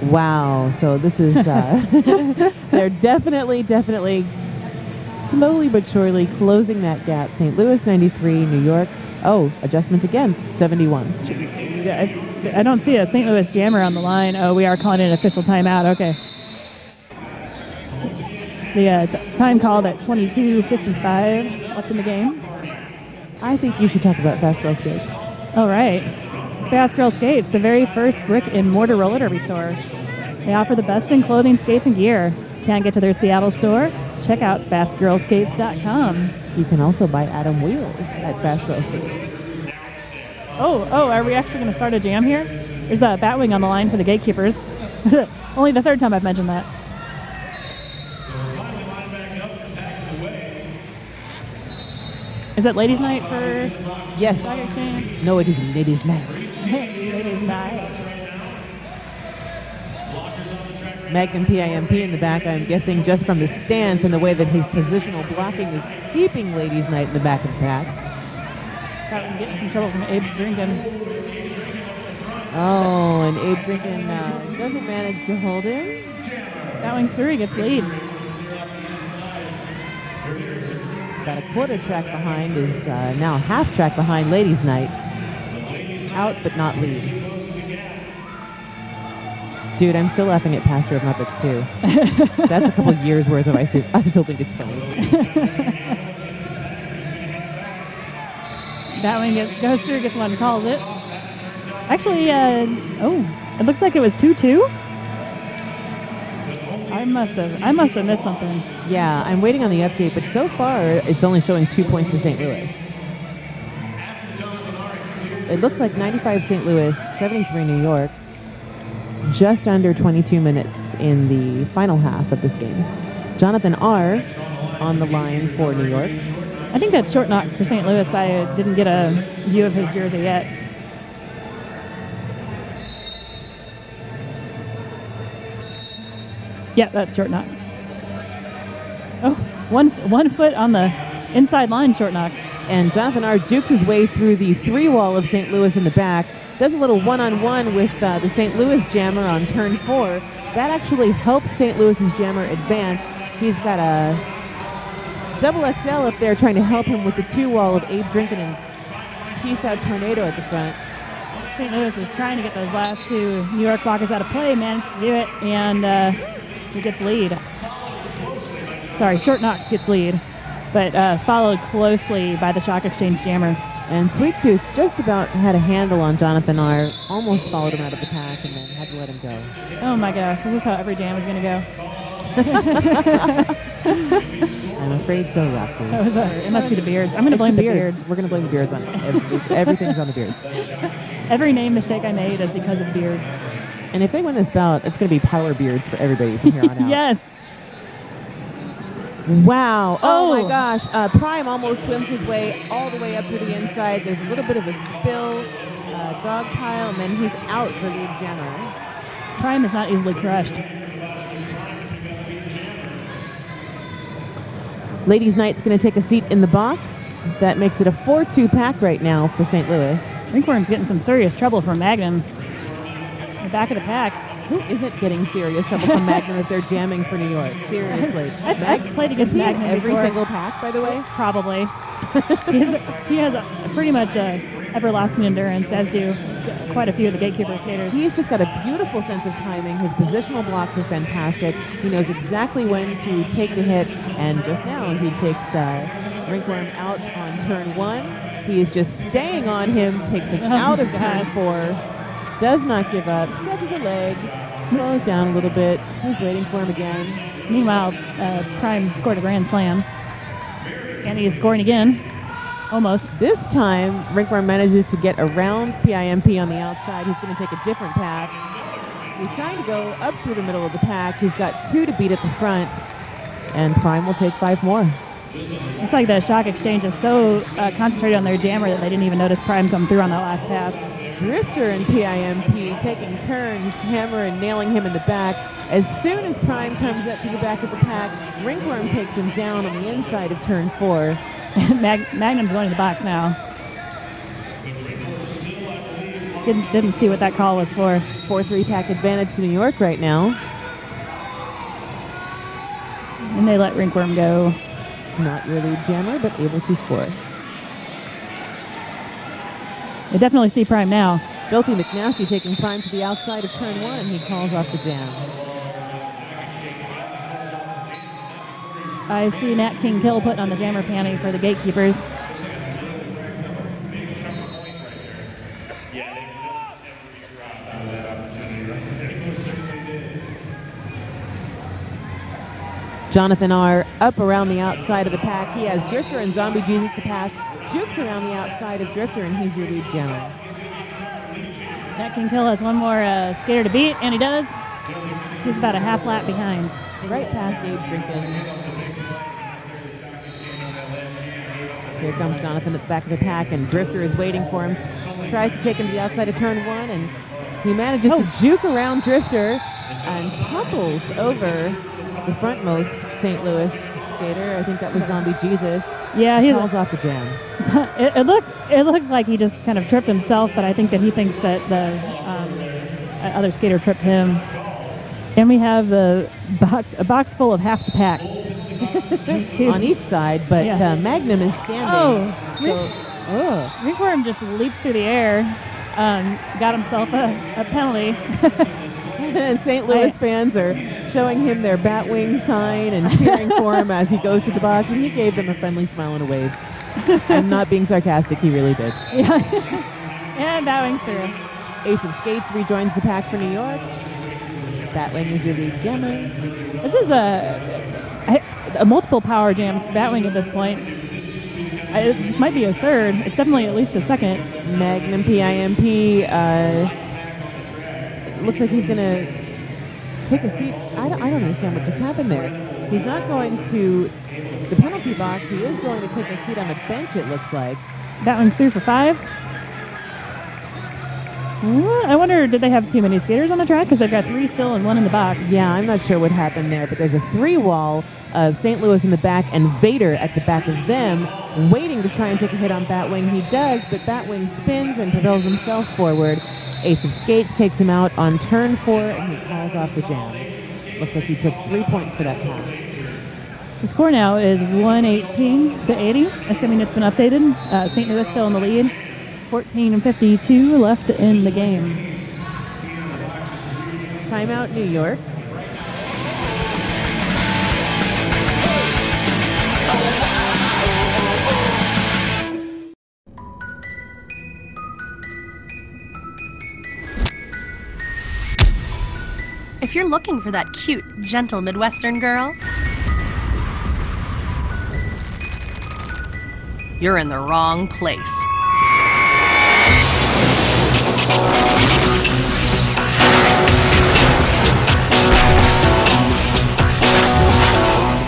Wow, so this is, they're definitely slowly but surely closing that gap. St. Louis 93, New York, oh, adjustment again, 71. I don't see a St. Louis jammer on the line. Oh, we are calling it an official timeout, okay. The time called at 22:55 left in the game. I think you should talk about Fast Girl Skates. All right. Fast Girl Skates, the very first brick and mortar roller derby store. They offer the best in clothing, skates, and gear. Can't get to their Seattle store? Check out fastgirlskates.com. You can also buy Atom wheels at Fast Girl Skates. Oh, are we actually going to start a jam here? There's a Batwing on the line for the Gatekeepers. Only the third time I've mentioned that. Is it ladies' night for Yes. Stock Exchange? No, it isn't. It is night. Ladies' night. Magnum PIMP in the back, I'm guessing just from the stance and the way that his positional blocking is keeping Ladies' Night in the back of the pack. Thought we'd get in some trouble from Abe Drinkin. Oh, and Abe Drinkin doesn't manage to hold him. Batwing through, he gets lead. About a quarter track behind, is now half track behind Ladies' Night. Out but not lead. Dude, I'm still laughing at Pastor of Muppets too. That's a couple years worth of I still think it's funny. Batwing goes through, gets one, calls it. Actually, it looks like it was 2-2. I must have missed something. Yeah, I'm waiting on the update, but so far it's only showing 2 points for St. Louis. It looks like 95 St. Louis, 73 New York. Just under 22 minutes in the final half of this game. Jonathan R. on the line for New York. I think that's short knocks for St. Louis, but I didn't get a view of his jersey yet. Yeah, that's short knocks. Oh, one foot on the inside line, short knocks. And Jonathan R. jukes his way through the 3-wall of St. Louis in the back. Does a little one-on-one with the St. Louis jammer on turn 4. That actually helps St. Louis's jammer advance. He's got a double XL up there trying to help him with the 2-wall of Abe Drinkin and T-Stout Tornado at the front. St. Louis is trying to get those last two New York blockers out of play, managed to do it, and he gets lead. Sorry, Short Knox gets lead, but followed closely by the Stock Exchange jammer. And Sweet Tooth just about had a handle on Jonathan R. Almost followed him out of the pack and then had to let him go. Oh my gosh, this is how every jam is going to go. I'm afraid so, Roxy. It must be the beards. I'm going to blame the beards. We're going to blame the beards on it. Everything's on the beards. Every name mistake I made is because of beards. And if they win this bout, it's going to be power beards for everybody from here on out. Yes. Wow. Oh my gosh. Prime almost swims his way all the way up to the inside. There's a little bit of a spill, dog pile, and then he's out for lead jammer. Prime is not easily crushed. Ladies' Night's going to take a seat in the box. That makes it a 4-2 pack right now for St. Louis. Ringworm's getting some serious trouble from Magnum. In the back of the pack. Who isn't getting serious trouble from Magnum if they're jamming for New York? Seriously. I've played against Magnum every before. single pack, by the way? Probably. he has a pretty much everlasting endurance, as do quite a few of the Gatekeeper skaters. He's just got a beautiful sense of timing. His positional blocks are fantastic. He knows exactly when to take the hit, and just now he takes Ringworm out on turn 1. He is just staying on him, takes him out of turn 4, does not give up, stretches a leg, slows down a little bit. He's waiting for him again. Meanwhile, Prime scored a grand slam, and he is scoring again. Almost. This time, Ringworm manages to get around PIMP on the outside. He's going to take a different path. He's trying to go up through the middle of the pack. He's got 2 to beat at the front, and Prime will take 5 more. It's like the shock exchange is so concentrated on their jammer that they didn't even notice Prime come through on that last pass. Drifter and PIMP taking turns, hammer and nailing him in the back. As soon as Prime comes up to the back of the pack, Ringworm takes him down on the inside of turn 4. Magnum's going to the box now. Didn't see what that call was for. 4-3 pack advantage to New York right now. And they let Ringworm go. Not your lead jammer, but able to score. They definitely see Prime now. Filthy McNasty taking Prime to the outside of turn 1, and he calls off the jam. I see Nat King Kill putting on the jammer panty for the Gatekeepers. Jonathan R. up around the outside of the pack. He has Drifter and Zombie Jesus to pass. Jukes around the outside of Drifter, and he's your lead jammer. Nat King Kill has one more skater to beat, and he does. He's about a half lap behind. Right past Abe Drinkin. Here comes Jonathan at the back of the pack, and Drifter is waiting for him. Tries to take him to the outside of turn 1, and he manages to juke around Drifter and topples over the frontmost St. Louis skater. I think that was Zombie Jesus. Yeah, he falls off the jam. It looked like he just kind of tripped himself, but I think that he thinks that the other skater tripped him. And we have a box full of half the pack. On each side, but yeah. Magnum is standing. Ringworm just leaps through the air, got himself a penalty. And St. Louis fans are showing him their Batwing sign and cheering for him as he goes to the box, and he gave them a friendly smile and a wave. I'm not being sarcastic, he really did. Yeah. And Batwing's through. Ace of Skates rejoins the pack for New York. Batwing is your lead jammer. This is a multiple power jams for Batwing at this point. This might be a third. It's definitely at least a second. Magnum PIMP looks like he's going to take a seat. I don't understand what just happened there. He's not going to the penalty box. He is going to take a seat on the bench, it looks like. Batwing's through for 5. I wonder, did they have too many skaters on the track? Because they've got 3 still and 1 in the box. Yeah, I'm not sure what happened there, but there's a 3-wall of St. Louis in the back and Vader at the back of them, waiting to try and take a hit on Batwing. He does, but Batwing spins and propels himself forward. Ace of Skates takes him out on turn 4, and he calls off the jam. Looks like he took 3 points for that pass. The score now is 118 to 80, assuming it's been updated. St. Louis still in the lead. 14:52 left in the game. Timeout, New York. If you're looking for that cute, gentle Midwestern girl, you're in the wrong place.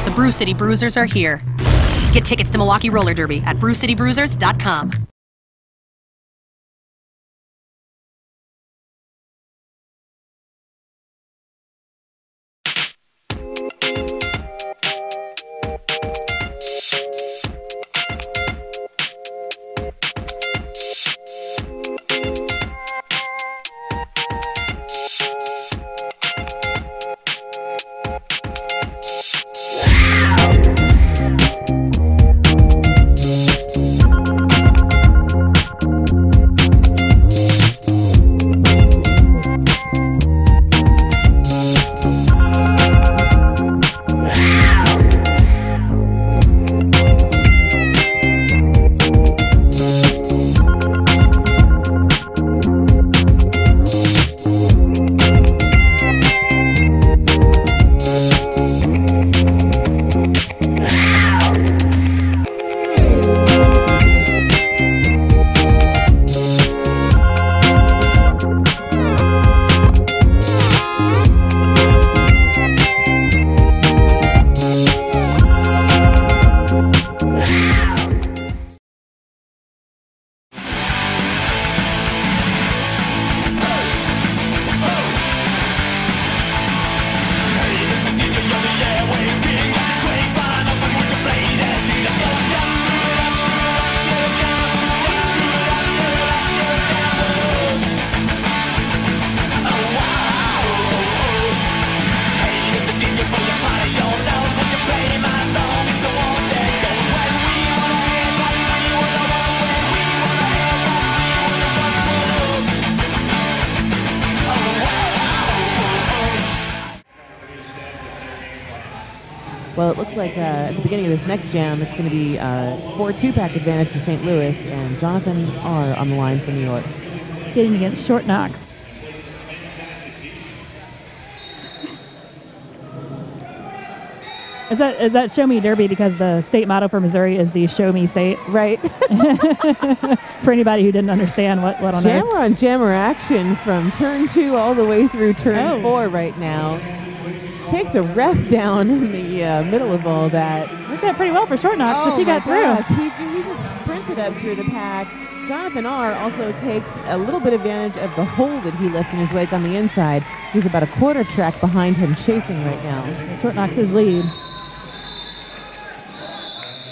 The Brew City Bruisers are here. Get tickets to Milwaukee Roller Derby at brewcitybruisers.com. Well, it looks like at the beginning of this next jam, it's going to be 4 2-pack advantage to St. Louis, and Jonathan R. on the line for New York. Skating against Short Knox. Is that Show Me Derby because the state motto for Missouri is the Show Me State? Right. For anybody who didn't understand what on earth. Jammer on jammer action from turn 2 all the way through turn 4 right now. Takes a ref down in the middle of all that. Worked out pretty well for Short Knox because he got through. He just sprinted up through the pack. Jonathan R. also takes a little bit advantage of the hole that he left in his wake on the inside. He's about a quarter track behind him chasing right now. Short Knox's lead.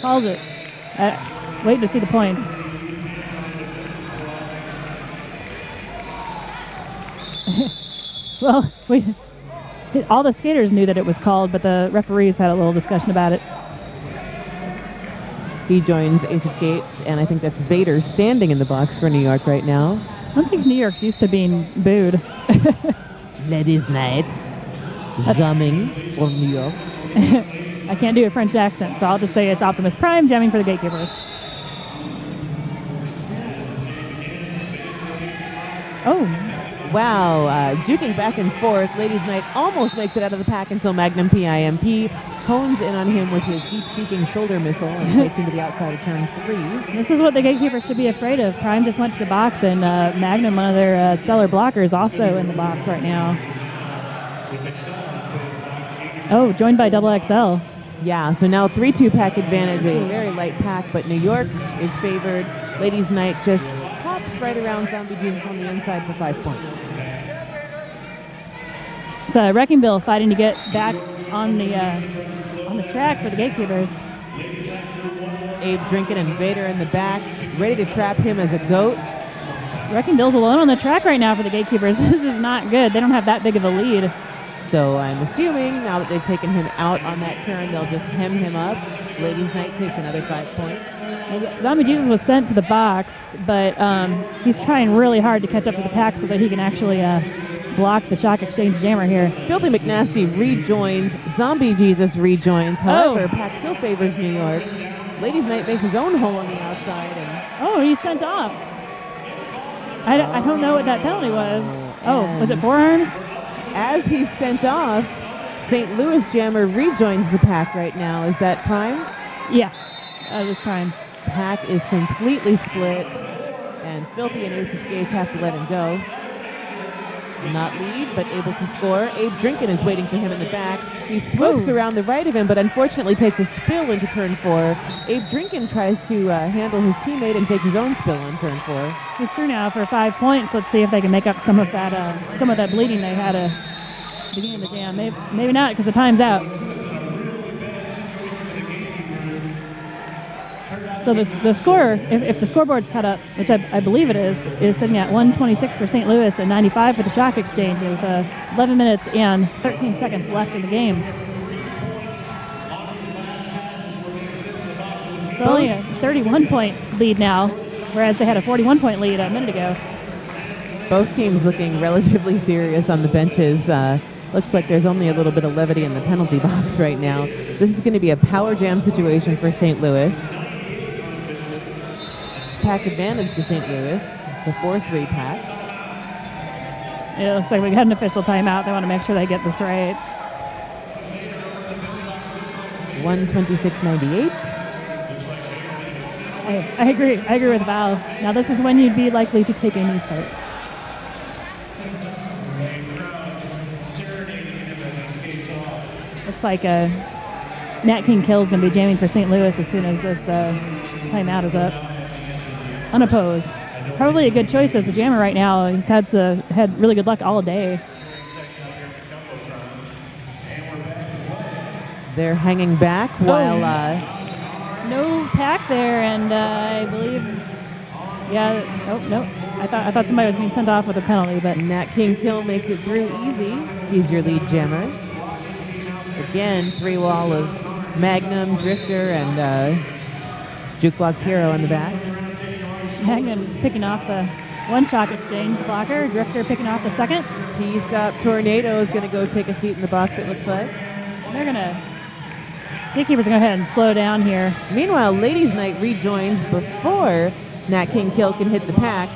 Calls it. Waiting to see the points. Well, all the skaters knew that it was called, but the referees had a little discussion about it. He joins Ace of Skates, and I think that's Vader standing in the box for New York right now. I don't think New York's used to being booed. Ladies' night, jamming for New York. I can't do a French accent, so I'll just say it's Optimus Prime jamming for the Gatekeepers. Oh. Wow, juking back and forth. Ladies' Night almost makes it out of the pack until Magnum PIMP hones in on him with his heat-seeking shoulder missile and takes him to the outside of turn 3. This is what the Gatekeepers should be afraid of. Prime just went to the box, and Magnum, one of their stellar blockers, also in the box right now. Oh, joined by Double XL. Yeah, so now 3 2-pack advantage, a very light pack, but New York is favored. Ladies' Night just hops right around Zombie Jesus on the inside for 5 points. It's Wrecking Bill fighting to get back on the track for the Gatekeepers. Abe Drinkin and Vader in the back, ready to trap him as a goat. Wrecking Bill's alone on the track right now for the Gatekeepers. This is not good. They don't have that big of a lead. So I'm assuming now that they've taken him out on that turn, they'll just hem him up. Ladies' Night takes another 5 points. Zombie Jesus was sent to the box, but he's trying really hard to catch up to the pack so that he can actually block the Shock Exchange Jammer here. Filthy McNasty rejoins. Zombie Jesus rejoins. However, pack still favors New York. Ladies' Night makes his own hole on the outside. And he's sent off. I don't know what that penalty was. Oh, was it forearms? As he's sent off, St. Louis Jammer rejoins the pack right now. Is that Prime? Yeah, that is Prime. Pack is completely split, and Filthy and Ace of Skates have to let him go. Not lead, but able to score. Abe Drinkin is waiting for him in the back. He swoops around the right of him, but unfortunately takes a spill into turn 4. Abe Drinkin tries to handle his teammate and takes his own spill on turn 4. He's through now for 5 points. Let's see if they can make up some of that bleeding they had at the beginning of the jam. Maybe not, because the time's out. So the score, if the scoreboard's cut up, which I believe it is sitting at 126 for St. Louis and 95 for the Shock Exchange with 11 minutes and 13 seconds left in the game. So only a 31-point lead now, whereas they had a 41-point lead a minute ago. Both teams looking relatively serious on the benches. Looks like there's only a little bit of levity in the penalty box right now. This is going to be a power jam situation for St. Louis. Pack advantage to St. Louis. It's a 4-3 pack. It looks like we got an official timeout. They want to make sure they get this right. 126.98. I agree. I agree with Val. Now this is when you'd be likely to take a knee start. Looks like Nat King Kill's going to be jamming for St. Louis as soon as this timeout is up. Unopposed. Probably a good choice as a jammer right now. He's had really good luck all day. They're hanging back while... no pack there, and I believe... Yeah, nope. I thought somebody was being sent off with a penalty, but... Nat King Kill makes it through easy. He's your lead jammer. Again, 3-wall of Magnum, Drifter, and Jukebox Hero in the back. Magnum picking off the one Shock Exchange blocker. Drifter picking off the second. T-Stop Tornado is going to go take a seat in the box, it looks like. They're going to Gatekeepers are going to go ahead and slow down here. Meanwhile, Ladies Night rejoins before Nat King Kill can hit the pack.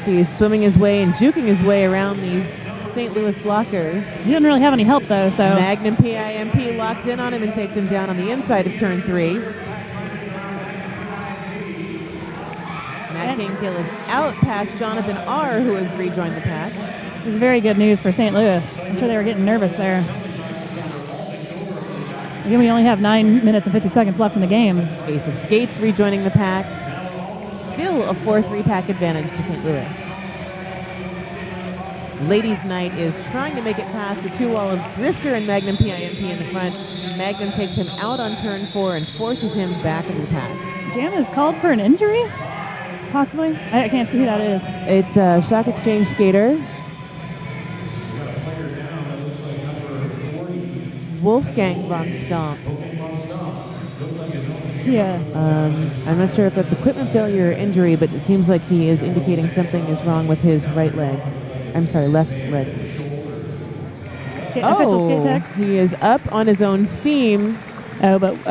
He's swimming his way and juking his way around these St. Louis blockers. He doesn't really have any help, though, so... Magnum PIMP locks in on him and takes him down on the inside of turn 3. Nat King Kill is out past Jonathan R., who has rejoined the pack. It's very good news for St. Louis. I'm sure they were getting nervous there. Again, we only have 9 minutes and 50 seconds left in the game. Ace of Skates rejoining the pack. Still a 4-3 pack advantage to St. Louis. Ladies Night is trying to make it past the 2-wall of Drifter and Magnum PIMP in the front. Magnum takes him out on turn 4 and forces him back into the pack. Jam is called for an injury? Possibly? I can't see who that is. It's a Shock Exchange skater. Wolfgang von Stomp. Yeah. I'm not sure if that's equipment failure or injury, but it seems like he is indicating something is wrong with his right leg. I'm sorry, left leg. Official skate tech. He is up on his own steam. Oh, but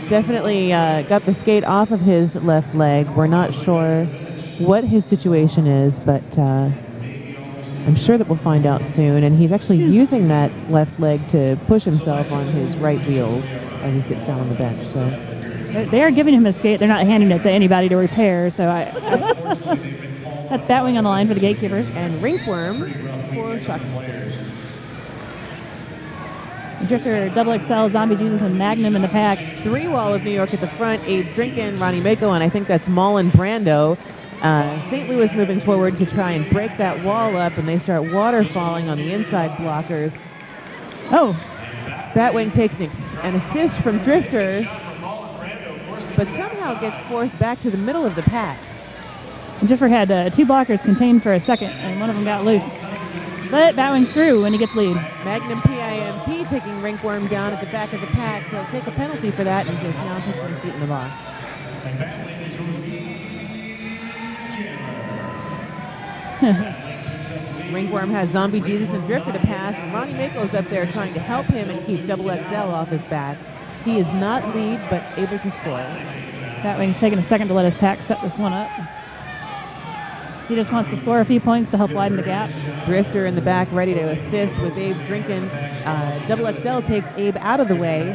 definitely got the skate off of his left leg. We're not sure what his situation is, but I'm sure that we'll find out soon. And he's actually using that left leg to push himself on his right wheels as he sits down on the bench. So they are giving him a skate. They're not handing it to anybody to repair. So that's Batwing on the line for the Gatekeepers. And Rinkworm for Shock Exchange. Drifter, Double XL, Zombie Jesus, and Magnum in the pack. 3-wall of New York at the front. Abe Drinkin, Ronnie Mako, and I think that's Mullen Brando. St. Louis moving forward to try and break that wall up, and they start waterfalling on the inside blockers. Oh. Batwing takes an assist from Drifter, but somehow gets forced back to the middle of the pack. Drifter had 2 blockers contained for a second, and one of them got loose. But Batwing's through when he gets lead. Magnum PIMP taking Rinkworm down at the back of the pack. He'll take a penalty for that and just now taking a seat in the box. Rinkworm has Zombie Jesus and Drifter to pass, and Ronnie Mako's up there trying to help him and keep Double XL off his back. He is not lead, but able to score. Batwing's taking a second to let his pack set this one up. He just wants to score a few points to help widen the gap. Drifter in the back ready to assist with Abe Drinkin. Double XL takes Abe out of the way.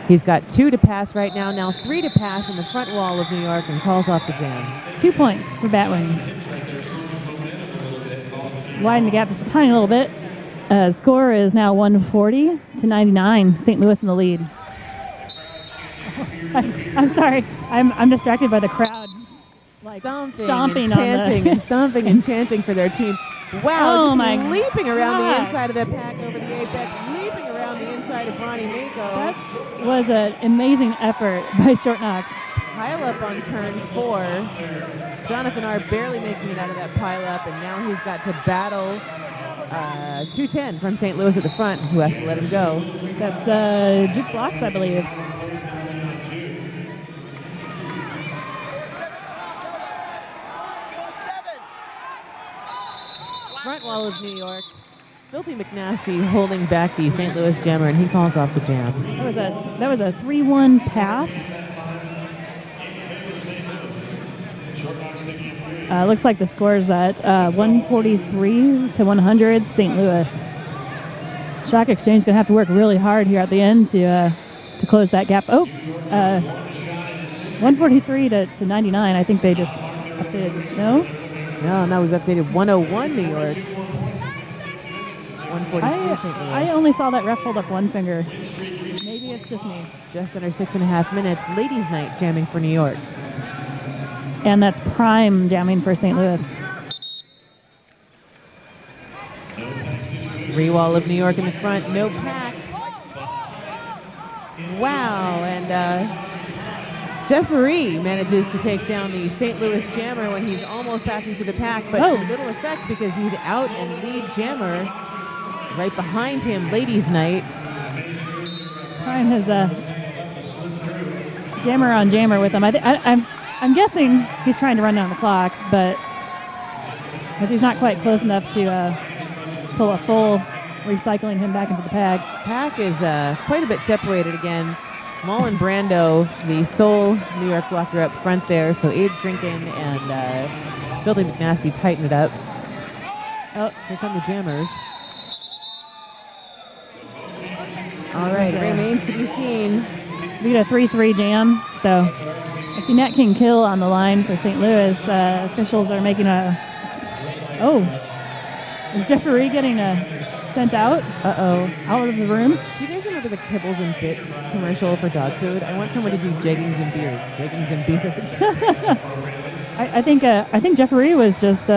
He's got 2 to pass right now 3 to pass in the front wall of New York and calls off the jam. 2 points for Batwing. Widen the gap just a tiny little bit. Score is now 140 to 99. St. Louis in the lead. I'm sorry. I'm distracted by the crowd. Like stomping and chanting and stomping and chanting for their team. Wow, just leaping around the inside of the pack over the apex, leaping around the inside of Ronnie Mako. That was an amazing effort by Short Knox. Pile up on turn 4. Jonathan R. barely making it out of that pile up, and now he's got to battle 210 from St. Louis at the front, who has to let him go. That's Juke Blocks, I believe. Front wall of New York. Filthy McNasty holding back the St. Louis jammer, and he calls off the jam. That was a 3-1 pass. Looks like the score's at 143 to 100, St. Louis. Shock Exchange is going to have to work really hard here at the end to close that gap. 143 to 99. I think they just updated. No, we've updated 101 New York. 143 St. Louis. I only saw that ref hold up one finger. Maybe it's just me. Just under 6.5 minutes. Ladies' night jamming for New York. And that's prime jamming for St. Louis. Rewall of New York in the front, no pack. Wow, and Jeffrey manages to take down the St. Louis jammer when he's almost passing through the pack, but to little effect because he's out and lead jammer. Right behind him, Ladies' Night. Prime has jammer on jammer with him. I'm guessing he's trying to run down the clock, but he's not quite close enough to pull a full recycling him back into the pack. Pack is quite a bit separated again. Mullen Brando, the sole New York blocker up front there. So Abe Drinkin and Filthy McNasty tighten it up. Oh, here come the jammers. All right, it remains to be seen. We get a 3-3 jam. So I see Nat King Kill on the line for St. Louis. Officials are making a... Oh, is Jeffrey getting sent out? Uh-oh. Out of the room? Do you guys remember the Kibbles and Bits commercial for dog food? I want someone to do jeggings and beards. Jeggings and beards. I think Jeffrey was just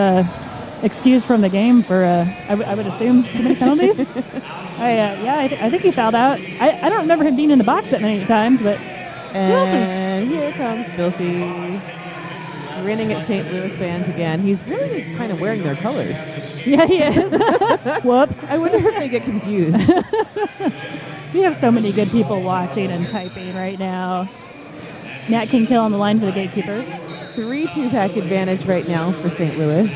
excused from the game for, I would assume, too many penalties. I think he fouled out. I don't remember him being in the box that many times, but... And here comes Filthy, grinning at St. Louis fans again. He's really kind of wearing their colors. Yeah, he is. Whoops. I wonder if they get confused. We have so many good people watching and typing right now. Nat King Kill on the line for the Gatekeepers. 3-2 pack advantage right now for St. Louis.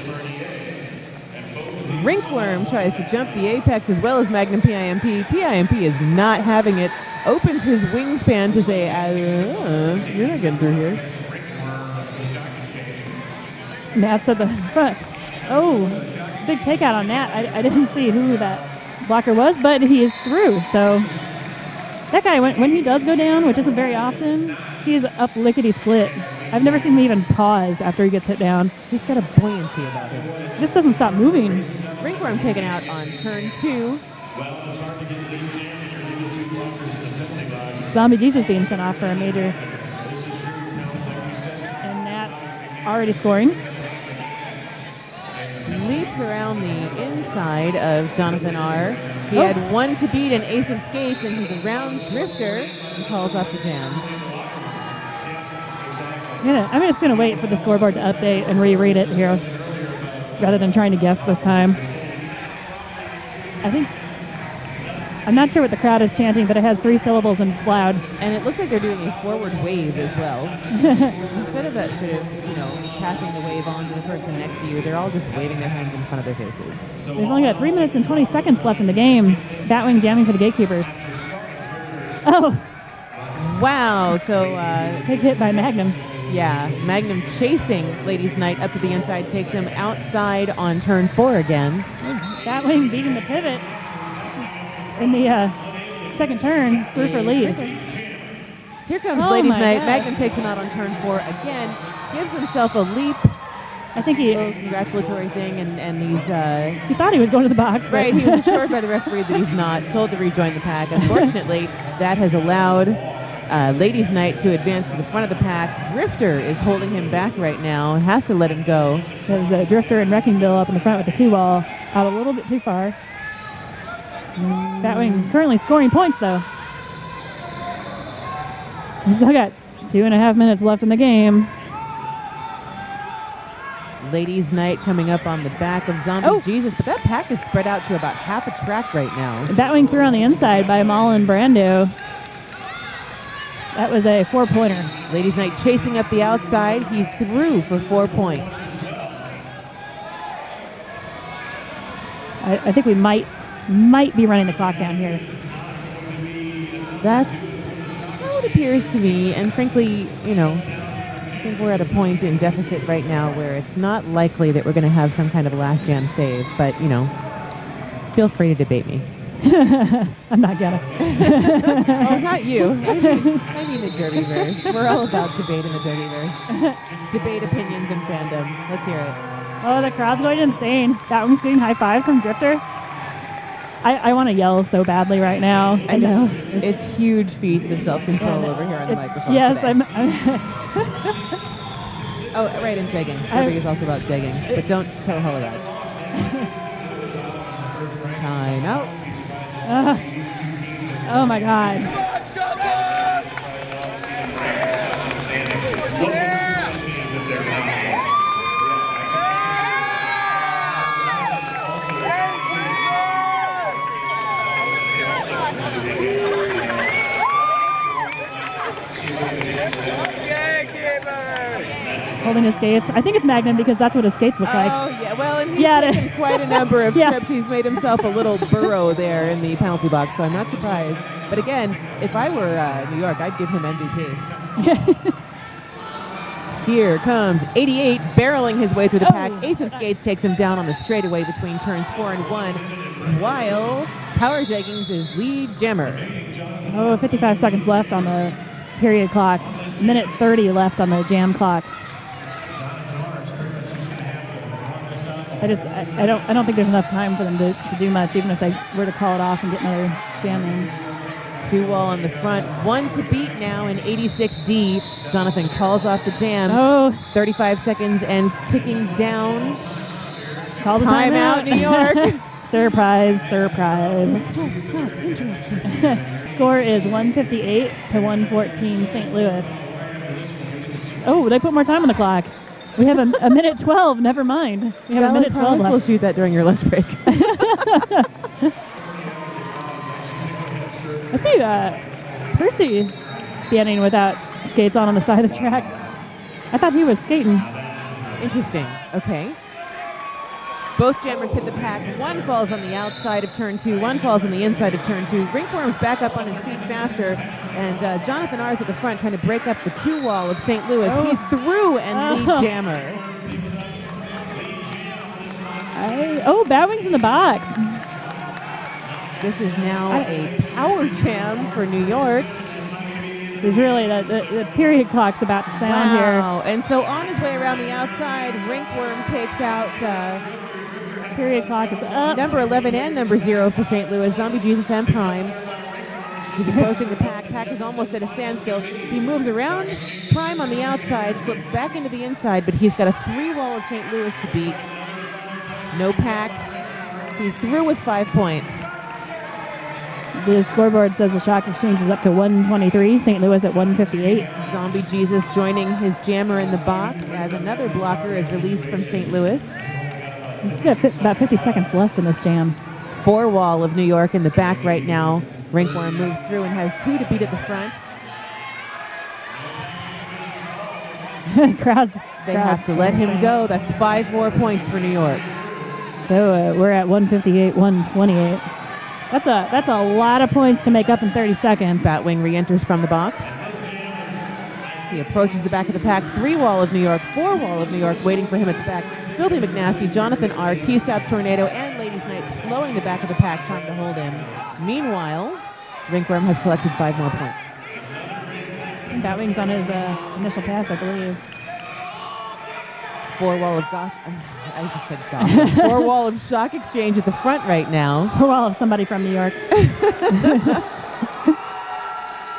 Rinkworm tries to jump the apex as well as Magnum PIMP. PIMP is not having it. Opens his wingspan to say, you're not getting through here. Nat's at the front. Oh, it's a big takeout on Nat. I didn't see who that blocker was, but he is through. So that guy, when he does go down, which isn't very often, he's up lickety-split. I've never seen him even pause after he gets hit down. He's got a buoyancy about him. He just doesn't stop moving. Rinkworm taken out on turn 2. Zombie Jesus being sent off for a major. And Nat's already scoring. Leaps around the inside of Jonathan R. He had one to beat an ace of skates, and he's around Drifter and calls off the jam. I'm just going to wait for the scoreboard to update and reread it here rather than trying to guess this time. I'm not sure what the crowd is chanting, but it has 3 syllables and it's loud. And it looks like they're doing a forward wave as well. Instead of that sort of, passing the wave on to the person next to you, they're all just waving their hands in front of their faces. We've only got 3 minutes and 20 seconds left in the game. Batwing jamming for the Gatekeepers. Oh! Wow, so... big hit by Magnum. Yeah, Magnum chasing Ladies Night up to the inside, takes him outside on turn 4 again. Batwing beating the pivot in the second turn, through for lead. Here comes Ladies Night. God. Magnum takes him out on turn 4 again, gives himself a leap. I think he... A congratulatory thing, and he's... he thought he was going to the box. Right, he was assured by the referee that he's not, told to rejoin the pack. Unfortunately, that has allowed Ladies Night to advance to the front of the pack. Drifter is holding him back right now, has to let him go. There's Drifter and Wrecking Bill up in the front with the 2-ball, out a little bit too far. Batwing currently scoring points, though. We still got 2.5 minutes left in the game. Ladies Night coming up on the back of Zombie Jesus, but that pack is spread out to about half a track right now. Batwing through on the inside by Mullen Brando. That was a 4-pointer. Ladies Night chasing up the outside. He's through for 4 points. I think we might be running the clock down here. That's how it appears to me. And frankly, I think we're at a point in deficit right now where it's not likely that we're going to have some kind of last jam save. But, feel free to debate me. I'm not gonna. Oh, not you. I mean the Derbyverse. We're all about debate in the Derbyverse. Debate opinions and fandom. Let's hear it. Oh, the crowd's going insane. That one's getting high fives from Drifter. I want to yell so badly right now. I know. It's huge feats of self-control over here on the microphone. Yes, today. Oh, right, and jeggings. Derby is also about jeggings, but don't tell Holly that. Time out. Oh my God. Holding his skates. I think it's Magnum because that's what his skates look like. Oh, yeah. Well, and he's taken quite a number of Yeah. trips. He's made himself a little burrow there in the penalty box, so I'm not surprised. But again, if I were New York, I'd give him MVP. Here comes 88, barreling his way through the pack. Ace of Skates takes him down on the straightaway between turns 4 and 1, while Power Jeggings is lead jammer. 55 seconds left on the period clock. Minute 30 left on the jam clock. I don't think there's enough time for them to do much, even if they were to call it off and get another jam in. 2 wall on the front, 1 to beat now in 86D. Jonathan calls off the jam. 35 seconds and ticking down. Call the timeout, New York. Surprise, surprise. It's just got interesting. Score is 158 to 114 St. Louis. Oh, they put more time on the clock. We have a minute 12. Never mind. We have a minute 12 left. We'll shoot that during your lunch break. I see Percy standing without skates on the side of the track. I thought he was skating. Interesting. Okay. Both jammers hit the pack. One falls on the outside of turn 2. One falls on the inside of turn 2. Ringworm's back up on his feet faster. And Jonathan R. is at the front trying to break up the 2 wall of St. Louis. He's through and lead jammer. Batwing's in the box. This is now a power jam for New York. This is really the period clock's about to sound here. Wow. And so on his way around the outside, Ringworm takes out period clock is up. Number 11 and number 0 for St. Louis, Zombie Jesus and Prime. He's approaching the pack. Pack is almost at a standstill. He moves around Prime on the outside, slips back into the inside, but he's got a 3 wall of St. Louis to beat. No pack. He's through with 5 points. The scoreboard says the shock exchange is up to 123. St. Louis at 158. Zombie Jesus joining his jammer in the box as another blocker is released from St. Louis. We've got about 50 seconds left in this jam. 4 wall of New York in the back right now. Ringworm moves through and has 2 to beat at the front. Crowds. They have to let him go. That's 5 more points for New York. So we're at 158, 128. That's a lot of points to make up in 30 seconds. Batwing re-enters from the box. He approaches the back of the pack. 3 wall of New York, 4 wall of New York waiting for him at the back. Filthy McNasty, Jonathan R., T-Stout Tornado, and Ladies Night slowing the back of the pack, trying to hold him. Meanwhile, Ringworm has collected 5 more points. Batwing's on his initial pass, I believe. 4 wall of Goth. I just said Goth. 4 wall of Shock Exchange at the front right now. 4 wall of somebody from New York.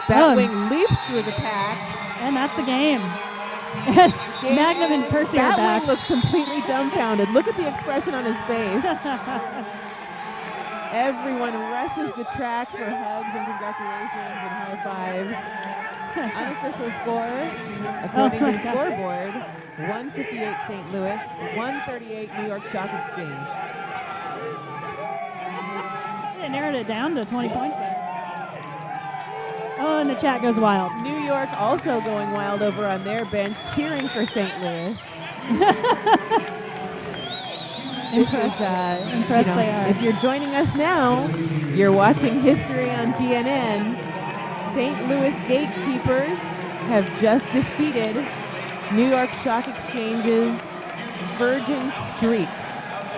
Batwing leaps through the pack. And that's the game. Magnum and Percy are back. Batwing looks completely dumbfounded. Look at the expression on his face. Everyone rushes the track for hugs and congratulations and high fives. Unofficial score, according to the scoreboard, 158 St. Louis, 138 New York Shock Exchange. They narrowed it down to 20 points there. Oh, and the chat goes wild. New York also going wild over on their bench, cheering for St. Louis. This is, they are. if you're joining us now, you're watching History on DNN. St. Louis Gatekeepers have just defeated New York Shock Exchange's virgin streak.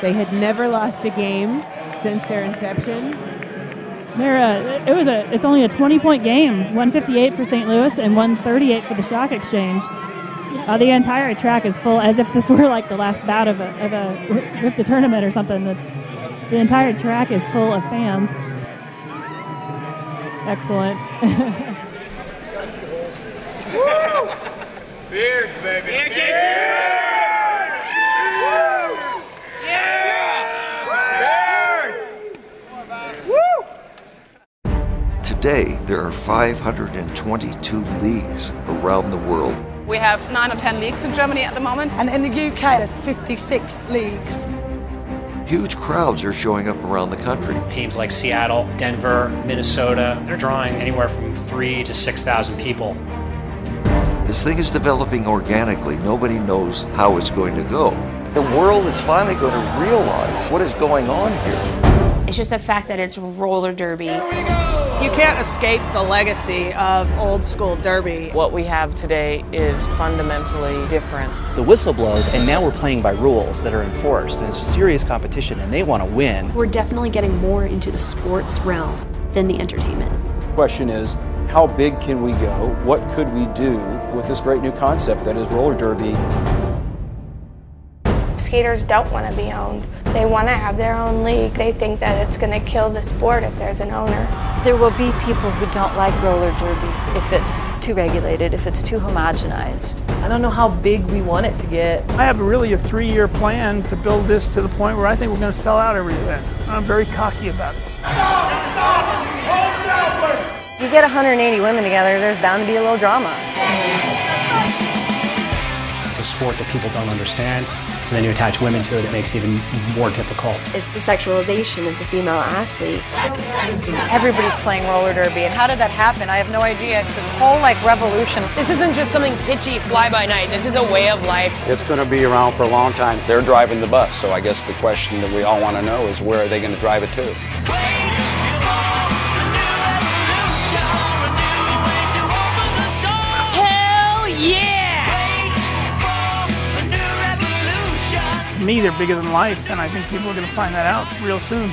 They had never lost a game since their inception. It's only a 20-point game. 158 for St. Louis and 138 for the Shock Exchange. The entire track is full, as if this were like the last bout of a Rifta tournament or something. The entire track is full of fans. Excellent. Woo! Beards, baby. Yeah! Today, there are 522 leagues around the world. We have 9 or 10 leagues in Germany at the moment. And in the UK, there's 56 leagues. Huge crowds are showing up around the country. Teams like Seattle, Denver, Minnesota, they're drawing anywhere from 3,000 to 6,000 people. This thing is developing organically. Nobody knows how it's going to go. The world is finally going to realize what is going on here. It's just the fact that it's roller derby. You can't escape the legacy of old school derby. What we have today is fundamentally different. The whistle blows, and now we're playing by rules that are enforced, and it's serious competition, and they want to win. We're definitely getting more into the sports realm than the entertainment. The question is, how big can we go? What could we do with this great new concept that is roller derby? Skaters don't want to be owned. They want to have their own league. They think that it's going to kill the sport if there's an owner. There will be people who don't like roller derby if it's too regulated, if it's too homogenized. I don't know how big we want it to get. I have really a 3-year plan to build this to the point where I think we're going to sell out every event. I'm very cocky about it. You get 180 women together, there's bound to be a little drama. It's a sport that people don't understand. And then you attach women to it, it makes it even more difficult. It's the sexualization of the female athlete. Everybody's playing roller derby, and how did that happen? I have no idea. It's this whole revolution. This isn't just something kitschy, fly-by-night. This is a way of life. It's going to be around for a long time. They're driving the bus, so I guess the question that we all want to know is where are they going to drive it to? Hell yeah! To me, they're bigger than life, and I think people are going to find that out real soon.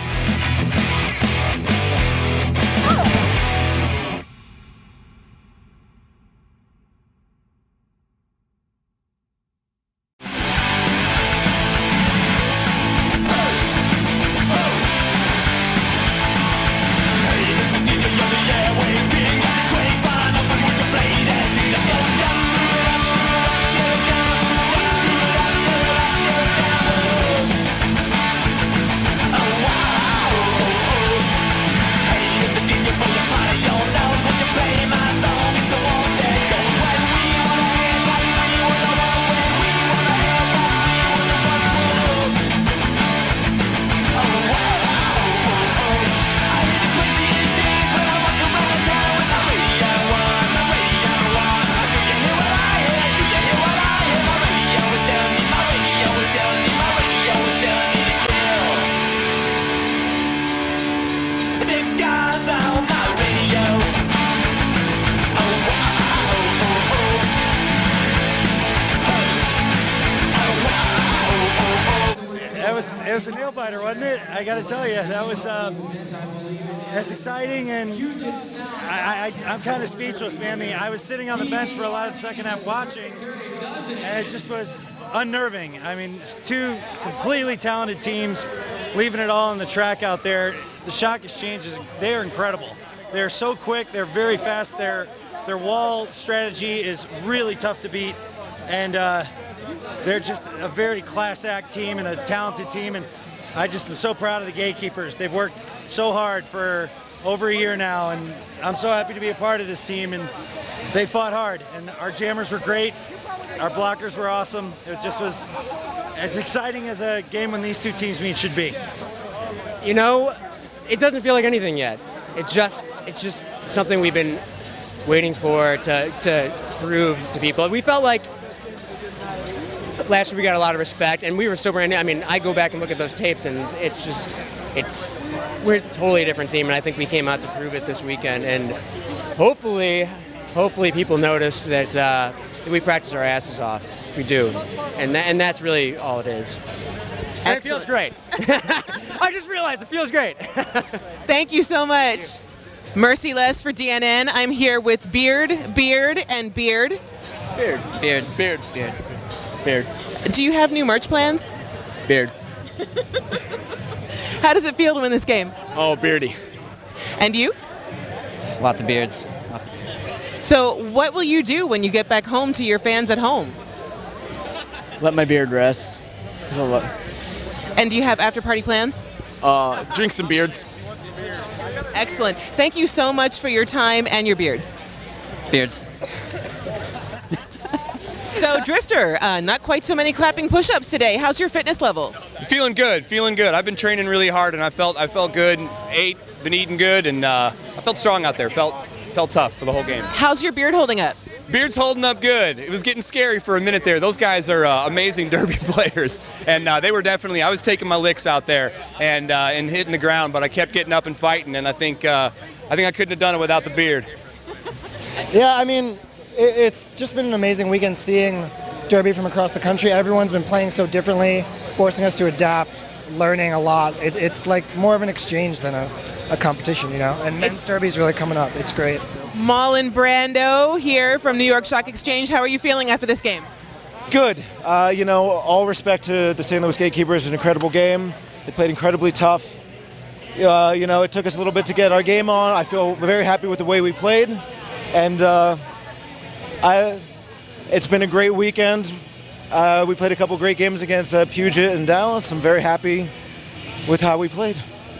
It was a nail biter, wasn't it? I got to tell you, that was that's exciting, and I'm kind of speechless, man. I was sitting on the bench for a lot of the second half watching, and it just was unnerving. I mean, two completely talented teams leaving it all on the track out there. The shot exchanges, they're incredible. They're so quick, they're very fast. Their wall strategy is really tough to beat, and they're just a very class act team and a talented team, and I just am so proud of the Gatekeepers. They've worked so hard for over a year now, and I'm so happy to be a part of this team, and they fought hard, and our jammers were great, our blockers were awesome. It was as exciting as a game when these two teams meet should be. You know, it doesn't feel like anything yet. It's just something we've been waiting for to prove to people. We felt like last year we got a lot of respect, and we were so brand new. I mean, I go back and look at those tapes, and we're a totally different team, and I think we came out to prove it this weekend. And hopefully people notice that we practice our asses off. We do, and that's really all it is. And it feels great. I just realized it feels great. Thank you so much. Merciless for DNN. I'm here with Beard, and Beard. Beard. Do you have new merch plans? Beard. How does it feel to win this game? Oh, beardy. And you? Lots of beards. So what will you do when you get back home to your fans at home? Let my beard rest. And do you have after-party plans? Drink some beards. Excellent. Thank you so much for your time and your beards. Beards. So, Drifter, not quite so many clapping push-ups today. How's your fitness level? Feeling good. I've been training really hard, and I felt good. Been eating good, and I felt strong out there. Felt tough for the whole game. How's your beard holding up? Beard's holding up good. It was getting scary for a minute there. Those guys are amazing derby players, and they were definitely. I was taking my licks out there and hitting the ground, but I kept getting up and fighting, and I think I couldn't have done it without the Beard. Yeah, I mean, it's just been an amazing weekend seeing derby from across the country. Everyone's been playing so differently, forcing us to adapt, learning a lot. It's like more of an exchange than a competition, you know. And men's derby's really coming up. It's great. Marlon Brando here from New York Stock Exchange. How are you feeling after this game? Good. You know, all respect to the St. Louis GateKeepers. An incredible game. They played incredibly tough. You know, it took us a little bit to get our game on. I feel very happy with the way we played, and it's been a great weekend. We played a couple great games against Puget and Dallas. I'm very happy with how we played.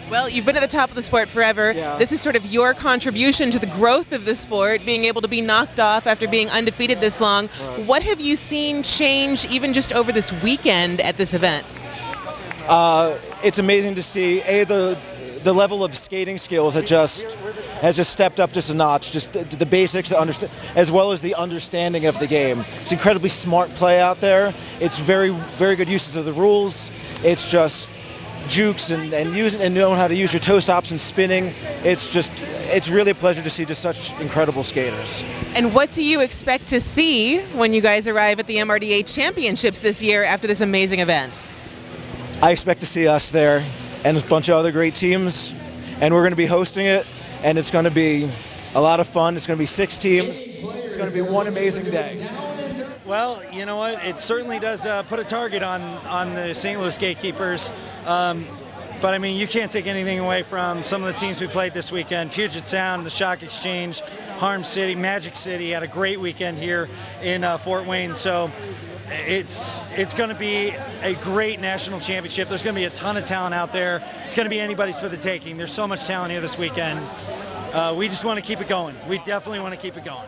Well, you've been at the top of the sport forever. Yeah. This is sort of your contribution to the growth of the sport, being able to be knocked off after being undefeated this long. Right. What have you seen change even just over this weekend at this event? It's amazing to see the level of skating skills that has just stepped up just a notch. Just the basics, as well as the understanding of the game. It's incredibly smart play out there. It's very, very good uses of the rules. It's just jukes and knowing how to use your toe stops and spinning. It's really a pleasure to see just such incredible skaters. And what do you expect to see when you guys arrive at the MRDA Championships this year after this amazing event? I expect to see us there and a bunch of other great teams, and we're going to be hosting it, and it's going to be a lot of fun. It's going to be 6 teams. It's going to be one amazing day. Well, you know what? It certainly does put a target on the St. Louis GateKeepers. But, I mean, you can't take anything away from some of the teams we played this weekend. Puget Sound, the Shock Exchange, Harm City, Magic City had a great weekend here in Fort Wayne. So it's going to be a great national championship. There's going to be a ton of talent out there. It's going to be anybody's for the taking. There's so much talent here this weekend. We just want to keep it going. We definitely want to keep it going.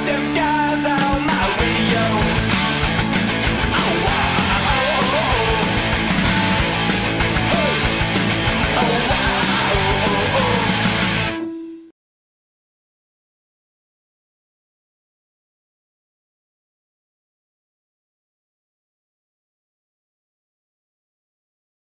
Them guys are